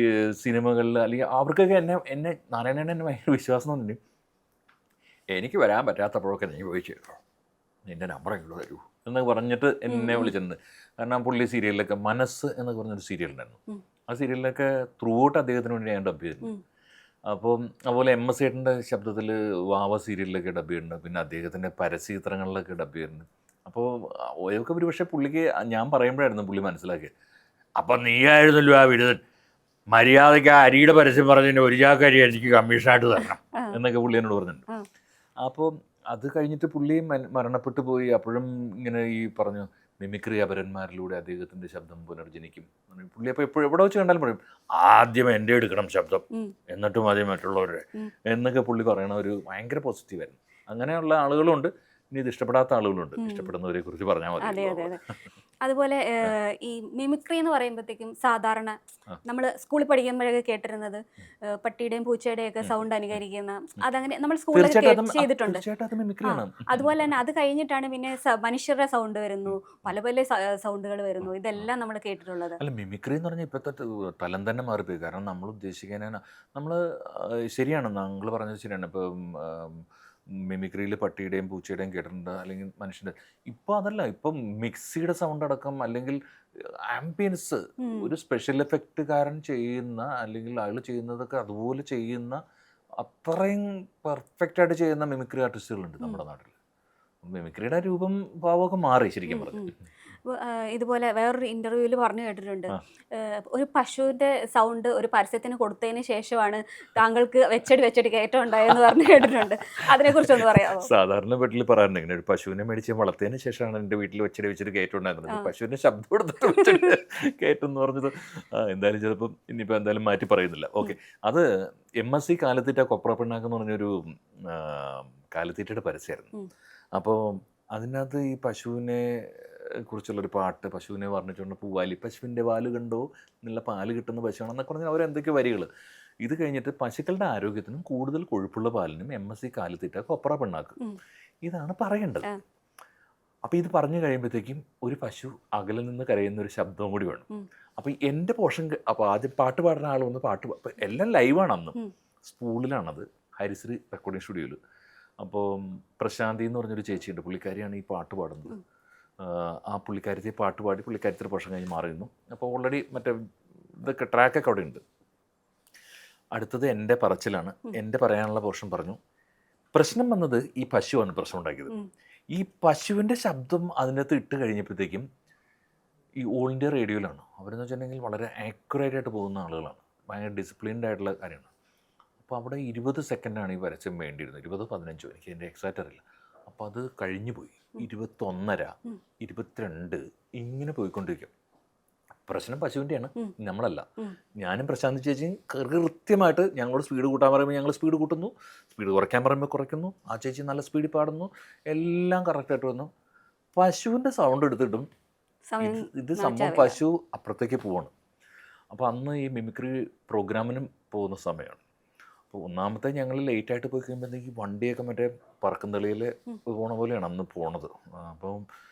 സിനിമകളിൽ അല്ലെങ്കിൽ അവർക്കൊക്കെ എന്നെ നാരായണൻ എന്നെ ഭയങ്കര വിശ്വാസം തോന്നി. എനിക്ക് വരാൻ പറ്റാത്തപ്പോഴൊക്കെ നീ പോയി ചെയ്തോ, നിൻ്റെ നമ്പർ എങ്ങോട്ട് തരൂ എന്നൊക്കെ പറഞ്ഞിട്ട് എന്നെ വിളിച്ചിട്ടുണ്ട്. കാരണം പുള്ളി സീരിയലിലൊക്കെ മനസ്സ് എന്നൊക്കെ പറഞ്ഞൊരു സീരിയലുണ്ടായിരുന്നു. ആ സീരിയലിലൊക്കെ ത്രൂ ഔട്ട് അദ്ദേഹത്തിന് വേണ്ടി ഞാൻ ഡബ് ചെയ്തിരുന്നു. അപ്പം അതുപോലെ MSAയിട്ടിൻ്റെ ശബ്ദത്തിൽ വാവ സീരിയലിലൊക്കെ ഡബ് ചെയ്തിട്ടുണ്ട്. പിന്നെ അദ്ദേഹത്തിൻ്റെ പരസ്യചിത്രങ്ങളിലൊക്കെ ഡബ് ചെയ്തിട്ടുണ്ട്. അപ്പോൾ ഓരോക്കെ ഒരു പക്ഷേ പുള്ളിക്ക് ഞാൻ പറയുമ്പോഴായിരുന്നു പുള്ളി മനസ്സിലാക്കിയത്. അപ്പം നീ ആയിരുന്നല്ലോ ആ വിരുദ്ധൻ, മര്യാദയ്ക്ക് ആ അരിയുടെ പരസ്യം പറഞ്ഞതിന് ഒരു ചാക്ക് അരി എനിക്ക് കമ്മീഷനായിട്ട് തരണം എന്നൊക്കെ പുള്ളി എന്നോട് പറഞ്ഞിട്ടുണ്ട്. അപ്പോൾ അത് കഴിഞ്ഞിട്ട് പുള്ളി മരണപ്പെട്ടു പോയി. അപ്പോഴും ഇങ്ങനെ ഈ പറഞ്ഞു മിമിക്രി അപരന്മാരിലൂടെ അദ്ദേഹത്തിൻ്റെ ശബ്ദം പുനർജനിക്കും. പുള്ളി അപ്പോൾ എപ്പോഴും എവിടെ വെച്ച് കണ്ടാലും പറയും ആദ്യം എൻ്റെ എടുക്കണം ശബ്ദം, എന്നിട്ടും മതി മറ്റുള്ളവരുടെ എന്നൊക്കെ പുള്ളി പറയണ ഒരു ഭയങ്കര പോസിറ്റീവായിരുന്നു. അങ്ങനെയുള്ള ആളുകളുണ്ട്, ഇനി ഇത് ഇഷ്ടപ്പെടാത്ത ആളുകളുണ്ട്. ഇഷ്ടപ്പെടുന്നവരെ കുറിച്ച് പറഞ്ഞാൽ മതി. അതുപോലെ ഈ മിമിക്രി എന്ന് പറയുമ്പോഴത്തേക്കും സാധാരണ നമ്മൾ സ്കൂളിൽ പഠിക്കുമ്പോഴൊക്കെ കേട്ടിരുന്നത് പട്ടിയുടെയും പൂച്ചയുടെയും ഒക്കെ സൗണ്ട് അനുകരിക്കുന്ന, അതങ്ങനെ നമ്മൾ സ്കൂളിൽ ചെയ്തിട്ടുണ്ട്. അതുപോലെ തന്നെ അത് കഴിഞ്ഞിട്ടാണ് പിന്നെ മനുഷ്യരുടെ സൗണ്ട് വരുന്നു, പല പല സൗണ്ടുകൾ വരുന്നു, ഇതെല്ലാം നമ്മൾ കേട്ടിട്ടുള്ളത്. അല്ല, മിമിക്രി എന്ന് പറഞ്ഞാൽ ഇപ്പോഴത്തെ തലം തന്നെ മാറിപ്പോയി. കാരണം നമ്മൾ ഉദ്ദേശിക്കാനാണ് നമ്മൾ ശരിയാണ്, നിങ്ങൾ പറഞ്ഞത് ശരിയാണ്. ഇപ്പം മിമിക്രിയിൽ പട്ടിയുടെയും പൂച്ചയുടെയും കേട്ടിട്ടുണ്ട്, അല്ലെങ്കിൽ മനുഷ്യൻ്റെ. ഇപ്പോൾ അതല്ല, ഇപ്പം മിക്സിയുടെ സൗണ്ട് അടക്കം, അല്ലെങ്കിൽ ആംബിയൻസ്, ഒരു സ്പെഷ്യൽ എഫക്റ്റുകാരൻ ചെയ്യുന്ന, അല്ലെങ്കിൽ അയാൾ ചെയ്യുന്നതൊക്കെ അതുപോലെ ചെയ്യുന്ന, അത്രയും പെർഫെക്റ്റ് ആയിട്ട് ചെയ്യുന്ന മിമിക്രി ആർട്ടിസ്റ്റുകളുണ്ട് നമ്മുടെ നാട്ടിൽ. മിമിക്രിയുടെ രൂപം ഭാവമൊക്കെ മാറി ശരിക്കും പറഞ്ഞു. ഇതുപോലെ വേറൊരു ഇന്റർവ്യൂവിൽ പറഞ്ഞു കേട്ടിട്ടുണ്ട്, ഒരു പശുവിന്റെ സൗണ്ട് ഒരു പരസ്യത്തിന് കൊടുത്തതിന് ശേഷമാണ് താങ്കൾക്ക് വെച്ചടി കയറ്റം ഉണ്ടായെന്ന് പറഞ്ഞു കേട്ടിട്ടുണ്ട്. അതിനെ കുറിച്ചൊന്ന് പറയാമോ? സാധാരണ വീട്ടിൽ പറയാറുണ്ട് ഇങ്ങനെ, ഒരു പശുവിനെ മേടിച്ച് വളർത്തിയതിന് ശേഷമാണ് എൻ്റെ വീട്ടിൽ വെച്ചടി കയറ്റം ഉണ്ടായിരുന്നത്. പശുവിന്റെ ശബ്ദം കൊടുത്തിട്ട് കയറ്റം എന്ന് പറഞ്ഞത് എന്തായാലും ചിലപ്പം ഇനിയിപ്പോൾ എന്തായാലും മാറ്റി പറയുന്നില്ല. ഓക്കെ, അത് MSC കാലിത്തീറ്റ കൊപ്ര പിണ്ണാക്ക് എന്ന് പറഞ്ഞൊരു കാലിത്തീറ്റയുടെ പരസ്യമായിരുന്നു. അപ്പോൾ അതിനകത്ത് ഈ പശുവിനെ കുറിച്ചുള്ളൊരു പാട്ട്, പശുവിനെ വർണ്ണിച്ചുകൊണ്ട് പൂവാലി, പശുവിൻ്റെ വാല് കണ്ടോ, നല്ല പാല് കിട്ടുന്ന പശുവാണെന്നൊക്കെ പറഞ്ഞാൽ അവരെന്തൊക്കെ വരികൾ. ഇത് കഴിഞ്ഞിട്ട് പശുക്കളുടെ ആരോഗ്യത്തിനും കൂടുതൽ കൊഴുപ്പുള്ള പാലിനും MSC കാലിത്തീറ്റ കൊപ്ര പിണ്ണാക്ക്, ഇതാണ് പറയേണ്ടത്. അപ്പോൾ ഇത് പറഞ്ഞു കഴിയുമ്പോഴത്തേക്കും ഒരു പശു അകലിൽ നിന്ന് കരയുന്ന ഒരു ശബ്ദവും കൂടി വേണം. അപ്പോൾ എൻ്റെ പോർഷൻ, അപ്പോൾ ആദ്യം പാട്ട് പാടുന്ന ആൾ വന്ന് പാട്ട്, എല്ലാം ലൈവാണ്. അന്ന് സ്കൂളിലാണത്, ഹരിശ്രീ റെക്കോർഡിംഗ് സ്റ്റുഡിയോയിൽ. അപ്പോൾ പ്രശാന്തി എന്ന് പറഞ്ഞൊരു ചേച്ചിയുണ്ട്, പുള്ളിക്കാരിയാണ് ഈ പാട്ട് പാടുന്നത്. ആ പുള്ളിക്കാരത്തെ പാട്ട് പാടി പുള്ളിക്കാരത്തെ പോർഷൻ കഴിഞ്ഞ് മാറിയിരുന്നു. അപ്പോൾ ഓൾറെഡി മറ്റേ ഇതൊക്കെ ട്രാക്കൊക്കെ അവിടെ ഉണ്ട്. അടുത്തത് എൻ്റെ പറച്ചിലാണ്. എൻ്റെ പറയാനുള്ള പോർഷൻ പറഞ്ഞു. പ്രശ്നം വന്നത് ഈ പശുവാണ് പ്രശ്നം ഉണ്ടാക്കിയത്. ഈ പശുവിൻ്റെ ശബ്ദം അതിനകത്ത് ഇട്ട് കഴിഞ്ഞപ്പോഴത്തേക്കും ഈ ഓൾ ഇന്ത്യ റേഡിയോയിലാണ്. അവരെന്ന് വെച്ചിട്ടുണ്ടെങ്കിൽ വളരെ ആക്യുറേറ്റ് ആയിട്ട് പോകുന്ന ആളുകളാണ്, ഭയങ്കര ഡിസിപ്ലിൻഡ് ആയിട്ടുള്ള കാര്യമാണ്. അപ്പോൾ അവിടെ 20 സെക്കൻഡാണ് ഈ പരസ്യം വേണ്ടിയിരുന്നത്, 20-15, എനിക്ക് എൻ്റെ എക്സാക്റ്റ് അറിയില്ല. അപ്പോൾ അത് കഴിഞ്ഞു പോയി. 21:30, 22 ഇങ്ങനെ പോയിക്കൊണ്ടിരിക്കും. പ്രശ്നം പശുവിൻ്റെയാണ്, നമ്മളല്ല. ഞാനും പ്രശാന്ത് ചേച്ചിയും കൃത്യമായിട്ട് ഞങ്ങളോട് സ്പീഡ് കൂട്ടാൻ പറയുമ്പോൾ ഞങ്ങൾ സ്പീഡ് കൂട്ടുന്നു, സ്പീഡ് കുറയ്ക്കാൻ പറയുമ്പോൾ കുറയ്ക്കുന്നു. ആ ചേച്ചി നല്ല സ്പീഡിൽ പാടുന്നു, എല്ലാം കറക്റ്റായിട്ട് വന്നു. പശുവിൻ്റെ സൗണ്ട് എടുത്തിട്ടും ഇത് സംഭവം പശു അപ്പുറത്തേക്ക് പോവാണ്. അപ്പോൾ അന്ന് ഈ മിമിക്രി പ്രോഗ്രാമിനും പോകുന്ന സമയമാണ്. അപ്പോൾ ഒന്നാമത്തെ ഞങ്ങൾ ലേറ്റായിട്ട് പോയി കഴിയുമ്പോഴത്തേക്ക് വണ്ടിയൊക്കെ മറ്റേ പറക്കുംതളിയിൽ പോണ പോലെയാണ് അന്ന് പോണത്. അപ്പം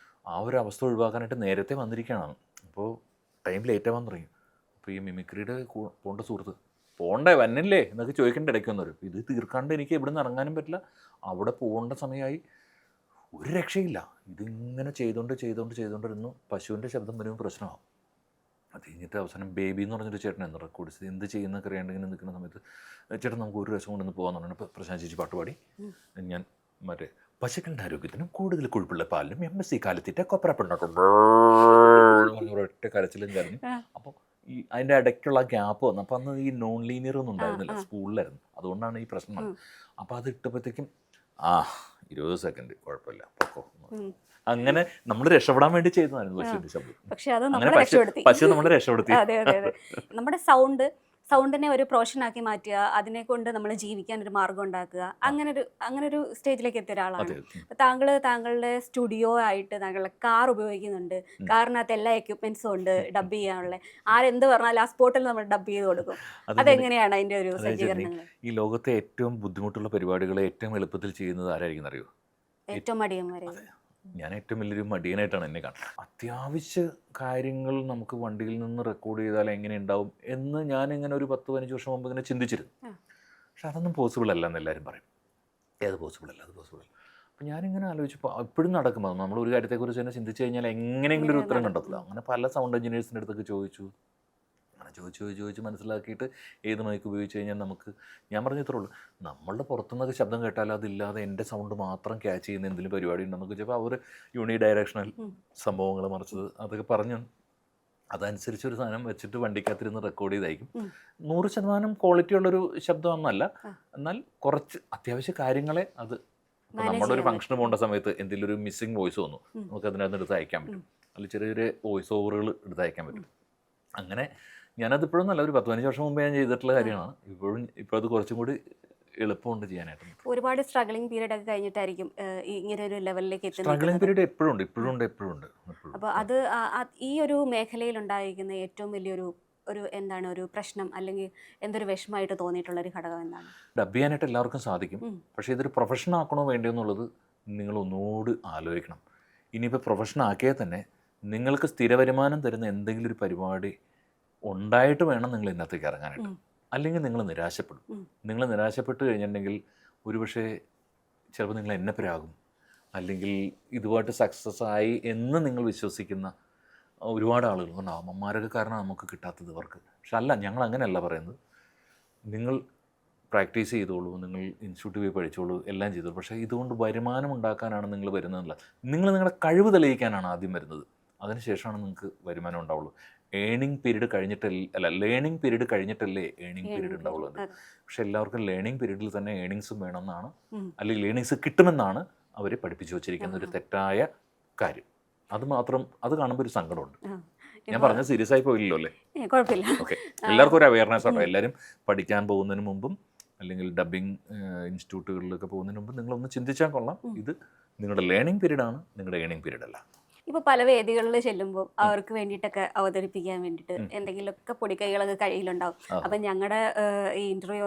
ആ ഒരു അവസ്ഥ ഒഴിവാക്കാനായിട്ട് നേരത്തെ വന്നിരിക്കുകയാണ്. അപ്പോൾ ടൈം ലേറ്റാവാൻ തുടങ്ങി. അപ്പോൾ ഈ മിമിക്രിയുടെ പോണ്ട സുഹൃത്ത്, പോണ്ടേ വന്നില്ലേ എന്നൊക്കെ ചോദിക്കേണ്ട ഇടയ്ക്ക് വന്നൊരു, ഇത് തീർക്കാണ്ട് എനിക്ക് ഇവിടെ നിന്ന് ഇറങ്ങാനും പറ്റില്ല, അവിടെ പോകേണ്ട സമയമായി, ഒരു രക്ഷയില്ല. ഇതിങ്ങനെ ചെയ്തുകൊണ്ടിരുന്നു. പശുവിൻ്റെ ശബ്ദം വരുമ്പോൾ പ്രശ്നമാകും. അത് കഴിഞ്ഞിട്ട് അവസാനം ബേബി എന്ന് പറഞ്ഞൊരു ചേട്ടനായിരുന്നു റെക്കോർഡ് ചെയ്ത്, എന്ത് ചെയ്യുന്നൊക്കെ അറിയാണ്ടെങ്കിൽ നിൽക്കുന്ന സമയത്ത്, ചേട്ടൻ നമുക്ക് ഒരു രസം കൊണ്ടൊന്ന് പോകാമെന്ന് പറഞ്ഞു. ഇപ്പോൾ പ്രശാന്ത് ചേച്ചി പാട്ട് പാടി, ഞാൻ മറ്റേ പശുക്കളുടെ ആരോഗ്യത്തിനും കൂടുതൽ കൊഴുപ്പുള്ള പാലിനും MSC കാലിത്തീറ്റ കൊപ്ര പിണ്ണാക്കും ഒരൊറ്റ കരച്ചിലും കരഞ്ഞു. അപ്പോൾ ഈ അതിൻ്റെ ഇടയ്ക്കുള്ള ഗ്യാപ്പ് വന്നു. അപ്പോൾ അന്ന് ഈ നോൺ ലീനിയർ ഒന്നും ഉണ്ടായിരുന്നില്ല, സ്കൂളിലായിരുന്നു. അതുകൊണ്ടാണ് ഈ പ്രശ്നം വന്നത്. അപ്പോൾ അത് ഇട്ടപ്പോഴത്തേക്കും 20 സെക്കൻഡ് കുഴപ്പമില്ല പൊക്കോ, അങ്ങനെ നമ്മൾ രക്ഷപ്പെടാൻ വേണ്ടി ചെയ്തതായിരുന്നു പശുവിന്റെ ശബ്ദം. പക്ഷെ അത് പശു നമ്മളെ രക്ഷപ്പെടുത്തി. അതെ, നമ്മുടെ സൗണ്ടിനെ ഒരു പ്രൊഫഷനാക്കി മാറ്റുക, അതിനെ കൊണ്ട് നമ്മൾ ജീവിക്കാൻ ഒരു മാർഗം ഉണ്ടാക്കുക, അങ്ങനെ ഒരു സ്റ്റേജിലേക്ക് എത്തിയ ഒരാളാണ് താങ്കളുടെ സ്റ്റുഡിയോ ആയിട്ട് താങ്കളുടെ കാർ ഉപയോഗിക്കുന്നുണ്ട്. കാറിനകത്ത് എല്ലാ എക്യുപ്മെന്റ്സും ഉണ്ട് ഡബ് ചെയ്യാനുള്ള. ആരെന്ത് പറഞ്ഞാലും ആ സ്പോട്ടിൽ നമ്മൾ ഡബ് ചെയ്ത് കൊടുക്കും. അതെങ്ങനെയാണ് അതിന്റെ ഒരു സജ്ജീകരണങ്ങൾ? ഈ ലോകത്തെ ഏറ്റവും ബുദ്ധിമുട്ടുള്ള പരിപാടികളെ ഏറ്റവും എളുപ്പത്തിൽ ചെയ്യുന്നത് ആരായിരിക്കും അറിയോ? ഏറ്റവും മടിയന്മാരെ. ഞാൻ ഏറ്റവും വലിയൊരു മടിയനായിട്ടാണ് എന്നെ കാണുന്നത്. അത്യാവശ്യ കാര്യങ്ങൾ നമുക്ക് വണ്ടിയിൽ നിന്ന് റെക്കോർഡ് ചെയ്താൽ എങ്ങനെ ഉണ്ടാവും എന്ന് ഞാനിങ്ങനെ ഒരു 10-15 വർഷം മുമ്പ് ഇങ്ങനെ ചിന്തിച്ചിരുന്നു. പക്ഷെ അതൊന്നും പോസിബിൾ അല്ല എന്ന് എല്ലാവരും പറയും. അത് പോസിബിൾ അല്ല. അപ്പോൾ ഞാനിങ്ങനെ ആലോചിച്ചപ്പോൾ ഇപ്പോഴും നടക്കുമ്പോൾ നമ്മൾ ഒരു കാര്യത്തെക്കുറിച്ച് തന്നെ ചിന്തിച്ച് കഴിഞ്ഞാൽ എങ്ങനെയെങ്കിലും ഒരു ഉത്തരം കണ്ടെത്തില്ല. അങ്ങനെ പല സൗണ്ട് എഞ്ചിനീയേഴ്സിൻ്റെ അടുത്തൊക്കെ ചോദിച്ചു മനസ്സിലാക്കിയിട്ട് ഏത് മൈക്ക് ഉപയോഗിച്ച് കഴിഞ്ഞാൽ നമുക്ക്, ഞാൻ പറഞ്ഞത്രേ ഉള്ളൂ, നമ്മളുടെ പുറത്തുനിന്നൊക്കെ ശബ്ദം കേട്ടാൽ അതില്ലാതെ എൻ്റെ സൗണ്ട് മാത്രം ക്യാച്ച് ചെയ്യുന്ന എന്തെങ്കിലും പരിപാടി ഉണ്ടെന്നൊക്കെ വെച്ചപ്പോൾ അവർ യൂണി ഡയറക്ഷണൽ സംഭവങ്ങൾ മറിച്ചത് അതൊക്കെ പറഞ്ഞു. അതനുസരിച്ചൊരു സാധനം വെച്ചിട്ട് വണ്ടിക്കകത്തിരുന്ന് റെക്കോർഡ് ചെയ്തായിരിക്കും. 100% ക്വാളിറ്റി ഉള്ളൊരു ശബ്ദമൊന്നുമല്ല, എന്നാൽ കുറച്ച് അത്യാവശ്യ കാര്യങ്ങളെ അത് നമ്മളൊരു ഫംഗ്ഷന് പോകേണ്ട സമയത്ത് എന്തെങ്കിലും ഒരു മിസ്സിങ് വോയിസ് വന്നു നമുക്ക് അതിനകത്ത് എടുത്ത് അയക്കാൻ പറ്റും. അല്ലെങ്കിൽ ചെറിയ ചെറിയ വോയിസ് ഓവറുകൾ എടുത്തയക്കാൻ പറ്റും. അങ്ങനെ ഞാനതിപ്പോഴും നല്ല ഒരു 10-15 വർഷം മുമ്പേ ഞാൻ ചെയ്തിട്ടുള്ള കാര്യമാണ്. ഇപ്പോൾ അത് കുറച്ചും കൂടി എളുപ്പമുണ്ട് ചെയ്യാനായിട്ട്. ഒരുപാട് സ്ട്രഗ്ലിംഗ് പീരീഡ് ഒക്കെ കഴിഞ്ഞിട്ടായിരിക്കും ഇങ്ങനെ ഒരു ലെവലിലേക്ക് സ്ട്രഗ്ലിംഗ് പീരീഡ് എപ്പോഴും ഉണ്ട്. അപ്പോൾ അത് ഈ ഒരു മേഖലയിൽ ഉണ്ടായിരിക്കുന്ന ഏറ്റവും വലിയൊരു എന്താണ് ഒരു പ്രശ്നം അല്ലെങ്കിൽ എന്തൊരു വിഷമമായിട്ട് തോന്നിയിട്ടുള്ള ഒരു ഘടകം എന്താണ്? ഡബ് ചെയ്യാനായിട്ട് എല്ലാവർക്കും സാധിക്കും, പക്ഷേ ഇതൊരു പ്രൊഫഷൻ ആക്കണോ വേണ്ടയോ എന്നുള്ളത് നിങ്ങൾ ഒന്നുകൂടി ആലോചിക്കണം. ഇനിയിപ്പോൾ പ്രൊഫഷൻ ആക്കിയാൽ തന്നെ നിങ്ങൾക്ക് സ്ഥിര വരുമാനം തരുന്ന എന്തെങ്കിലും ഒരു പരിപാടി ഉണ്ടായിട്ട് വേണം നിങ്ങൾ ഇതിനകത്തേക്ക് ഇറങ്ങാനായിട്ട്. അല്ലെങ്കിൽ നിങ്ങൾ നിരാശപ്പെടും. നിങ്ങൾ നിരാശപ്പെട്ട് കഴിഞ്ഞിട്ടുണ്ടെങ്കിൽ ഒരുപക്ഷെ ചിലപ്പോൾ നിങ്ങൾ എന്നപ്പരാകും, അല്ലെങ്കിൽ ഇതുമായിട്ട് സക്സസ് ആയി എന്ന് നിങ്ങൾ വിശ്വസിക്കുന്ന ഒരുപാട് ആളുകൾ ഉണ്ടാവും. അമ്മമാരൊക്കെ കാരണം നമുക്ക് കിട്ടാത്തത് അവർക്ക്. പക്ഷെ അല്ല, ഞങ്ങൾ അങ്ങനെയല്ല പറയുന്നത്. നിങ്ങൾ പ്രാക്ടീസ് ചെയ്തോളൂ, നിങ്ങൾ ഇൻസ്റ്റിറ്റ്യൂട്ടിൽ പോയി പഠിച്ചോളൂ, എല്ലാം ചെയ്തോളൂ. പക്ഷേ ഇതുകൊണ്ട് വരുമാനം ഉണ്ടാക്കാനാണ് നിങ്ങൾ വരുന്നതല്ല. നിങ്ങളുടെ കഴിവ് തെളിയിക്കാനാണ് ആദ്യം വരുന്നത്. അതിനുശേഷമാണ് നിങ്ങൾക്ക് വരുമാനം ഉണ്ടാവുള്ളൂ. ലേണിംഗ് പീരീഡ് കഴിഞ്ഞിട്ടല്ലേ ഏണിംഗ് പീരീഡ് ഉണ്ടാവുള്ളൂ. പക്ഷെ എല്ലാവർക്കും ലേണിംഗ് പീരീഡിൽ തന്നെ ഏണിങ്സും വേണമെന്നാണ്, അല്ലെങ്കിൽ ലേണിങ്സ് കിട്ടുമെന്നാണ് അവർ പഠിപ്പിച്ചു വച്ചിരിക്കുന്ന ഒരു തെറ്റായ കാര്യം. അത് കാണുമ്പോൾ ഒരു സങ്കടമുണ്ട്. ഞാൻ പറഞ്ഞത് സീരിയസ് ആയി പോയില്ലല്ലോ അല്ലേ? കുഴപ്പമില്ല. ഓക്കെ, എല്ലാവർക്കും ഒരു അവയർനെസ് ആണോ? എല്ലാവരും പഠിക്കാൻ പോകുന്നതിന് മുമ്പും അല്ലെങ്കിൽ ഡബ്ബിംഗ് ഇൻസ്റ്റിറ്റ്യൂട്ടുകളിലൊക്കെ പോകുന്നതിന് മുമ്പ് നിങ്ങളൊന്ന് ചിന്തിച്ചാൽ കൊള്ളാം. ഇത് നിങ്ങളുടെ ലേണിംഗ് പീരീഡാണ്, നിങ്ങളുടെ ഏണിംഗ് പീരീഡ് അല്ല. ഇപ്പോൾ പല വേദികളിൽ ചെല്ലുമ്പോൾ അവർക്ക് വേണ്ടിയിട്ടൊക്കെ അവതരിപ്പിക്കാൻ വേണ്ടിയിട്ട് എന്തെങ്കിലുമൊക്കെ പൊടിക്കൈകളൊക്കെ കയ്യിലുണ്ടാവും. അപ്പം ഞങ്ങളുടെ ഈ ഇൻ്റർവ്യൂ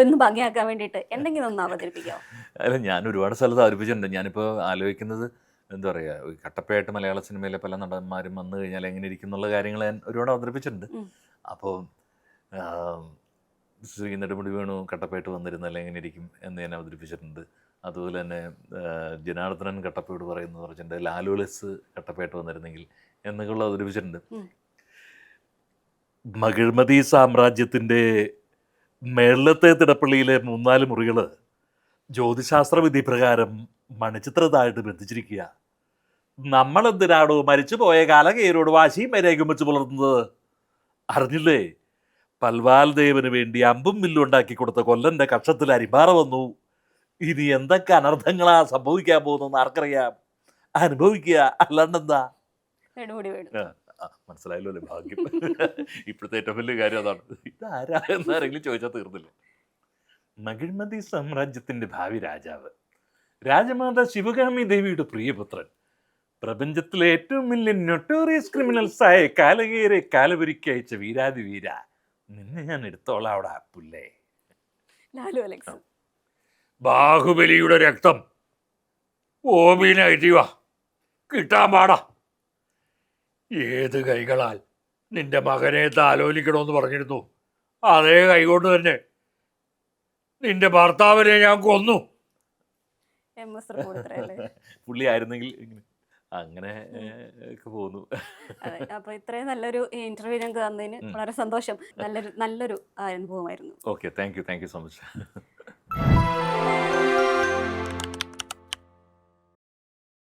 ഒന്ന് ഭംഗിയാക്കാൻ വേണ്ടിയിട്ട് എന്തെങ്കിലും ഒന്ന് അവതരിപ്പിക്കാമോ? അല്ല, ഞാൻ ഒരുപാട് സ്ഥലത്ത് അവതരിപ്പിച്ചിട്ടുണ്ട്. ഞാനിപ്പോൾ ആലോചിക്കുന്നത് എന്താ പറയുക, കട്ടപ്പയായിട്ട് മലയാള സിനിമയിലെ പല നടന്മാരും വന്നു കഴിഞ്ഞാൽ എങ്ങനെ ഇരിക്കും എന്നുള്ള കാര്യങ്ങൾ ഞാൻ ഒരുപാട് അവതരിപ്പിച്ചിട്ടുണ്ട്. അപ്പോൾ ശ്രീ നെടുമുടി വേണു കട്ടപ്പയായിട്ട് വന്നിരുന്നാൽ എങ്ങനെ ഇരിക്കും എന്ന് ഞാൻ അവതരിപ്പിച്ചിട്ടുണ്ട്. അതുപോലെ തന്നെ ജനാർദ്ദനൻ കട്ടപ്പയോട് പറയുന്നത് പറഞ്ഞിട്ടുണ്ട്, ലാലുലസ് കട്ടപ്പയായിട്ട് വന്നിരുന്നെങ്കിൽ എന്നൊക്കെയുള്ള അവതരിപ്പിച്ചിട്ടുണ്ട്. മകിഴ്മതി സാമ്രാജ്യത്തിൻ്റെ മേളത്തെ തിടപ്പള്ളിയിലെ 3-4 മുറികൾ ജ്യോതിശാസ്ത്ര വിധി പ്രകാരം മണിച്ചിത്രത്തായിട്ട് ബന്ധിച്ചിരിക്കുക. നമ്മളെന്തിനാണോ മരിച്ചുപോയ കാലകേരോട് വാശിയും വരേക്കും വെച്ച് പുലർത്തുന്നത്? അറിഞ്ഞില്ലേ? പൽവാൽ ദേവന് വേണ്ടി അമ്പും വില്ലും ഉണ്ടാക്കി കൊടുത്ത കൊല്ലൻ്റെ കക്ഷത്തിൽ അരിമ്പാറ വന്നു. ഇനി എന്തൊക്കെ അനർത്ഥങ്ങളാ സംഭവിക്കാൻ പോകുന്നതെന്ന് ആർക്കറിയാം? അനുഭവിക്കുക, അല്ലാണ്ടെന്താ. മനസ്സിലായല്ലോ അല്ലേ? ഭാഗ്യം. ഇപ്പോഴത്തെ ഏറ്റവും വലിയ കാര്യം അതാണ്. ഇതാരാ എന്നാരെങ്കിലും ചോദിച്ചാൽ തീർന്നില്ല. മകിഴ്മതി സാമ്രാജ്യത്തിന്റെ ഭാവി രാജാവ്, രാജമാത ശിവഗാമി ദേവിയുടെ പ്രിയപുത്രൻ, പ്രപഞ്ചത്തിലെ ഏറ്റവും വലിയ നൊട്ടോറിയസ് ക്രിമിനൽസായ കാലകേരെ കാലപുരിക്ക് അയച്ച വീരാതി വീര, നിന്നെ ഞാൻ എടുത്തോളാം അവിടെ പുല്ലേ. ബാഹുബലിയുടെ രക്തം ഓബിനായിട്ടിവ കിട്ടാൻ പാടാ. ഏത് കൈകളാൽ നിന്റെ മകനെ താലോലിക്കണമെന്ന് പറഞ്ഞിരുന്നു, അതേ കൈകൊണ്ട് തന്നെ നിന്റെ ഭർത്താവിനെ ഞാൻ കൊന്നു. പുള്ളി ആയിരുന്നെങ്കിൽ അങ്ങനെ ഒക്കെ പോന്നു. അപ്പൊ ഇത്രയും നല്ലൊരു ഇന്റർവ്യൂ ഞങ്ങൾക്ക് തന്നതിന് വളരെ സന്തോഷം. നല്ലൊരു അനുഭവമായിരുന്നു. Okay, thank you so much.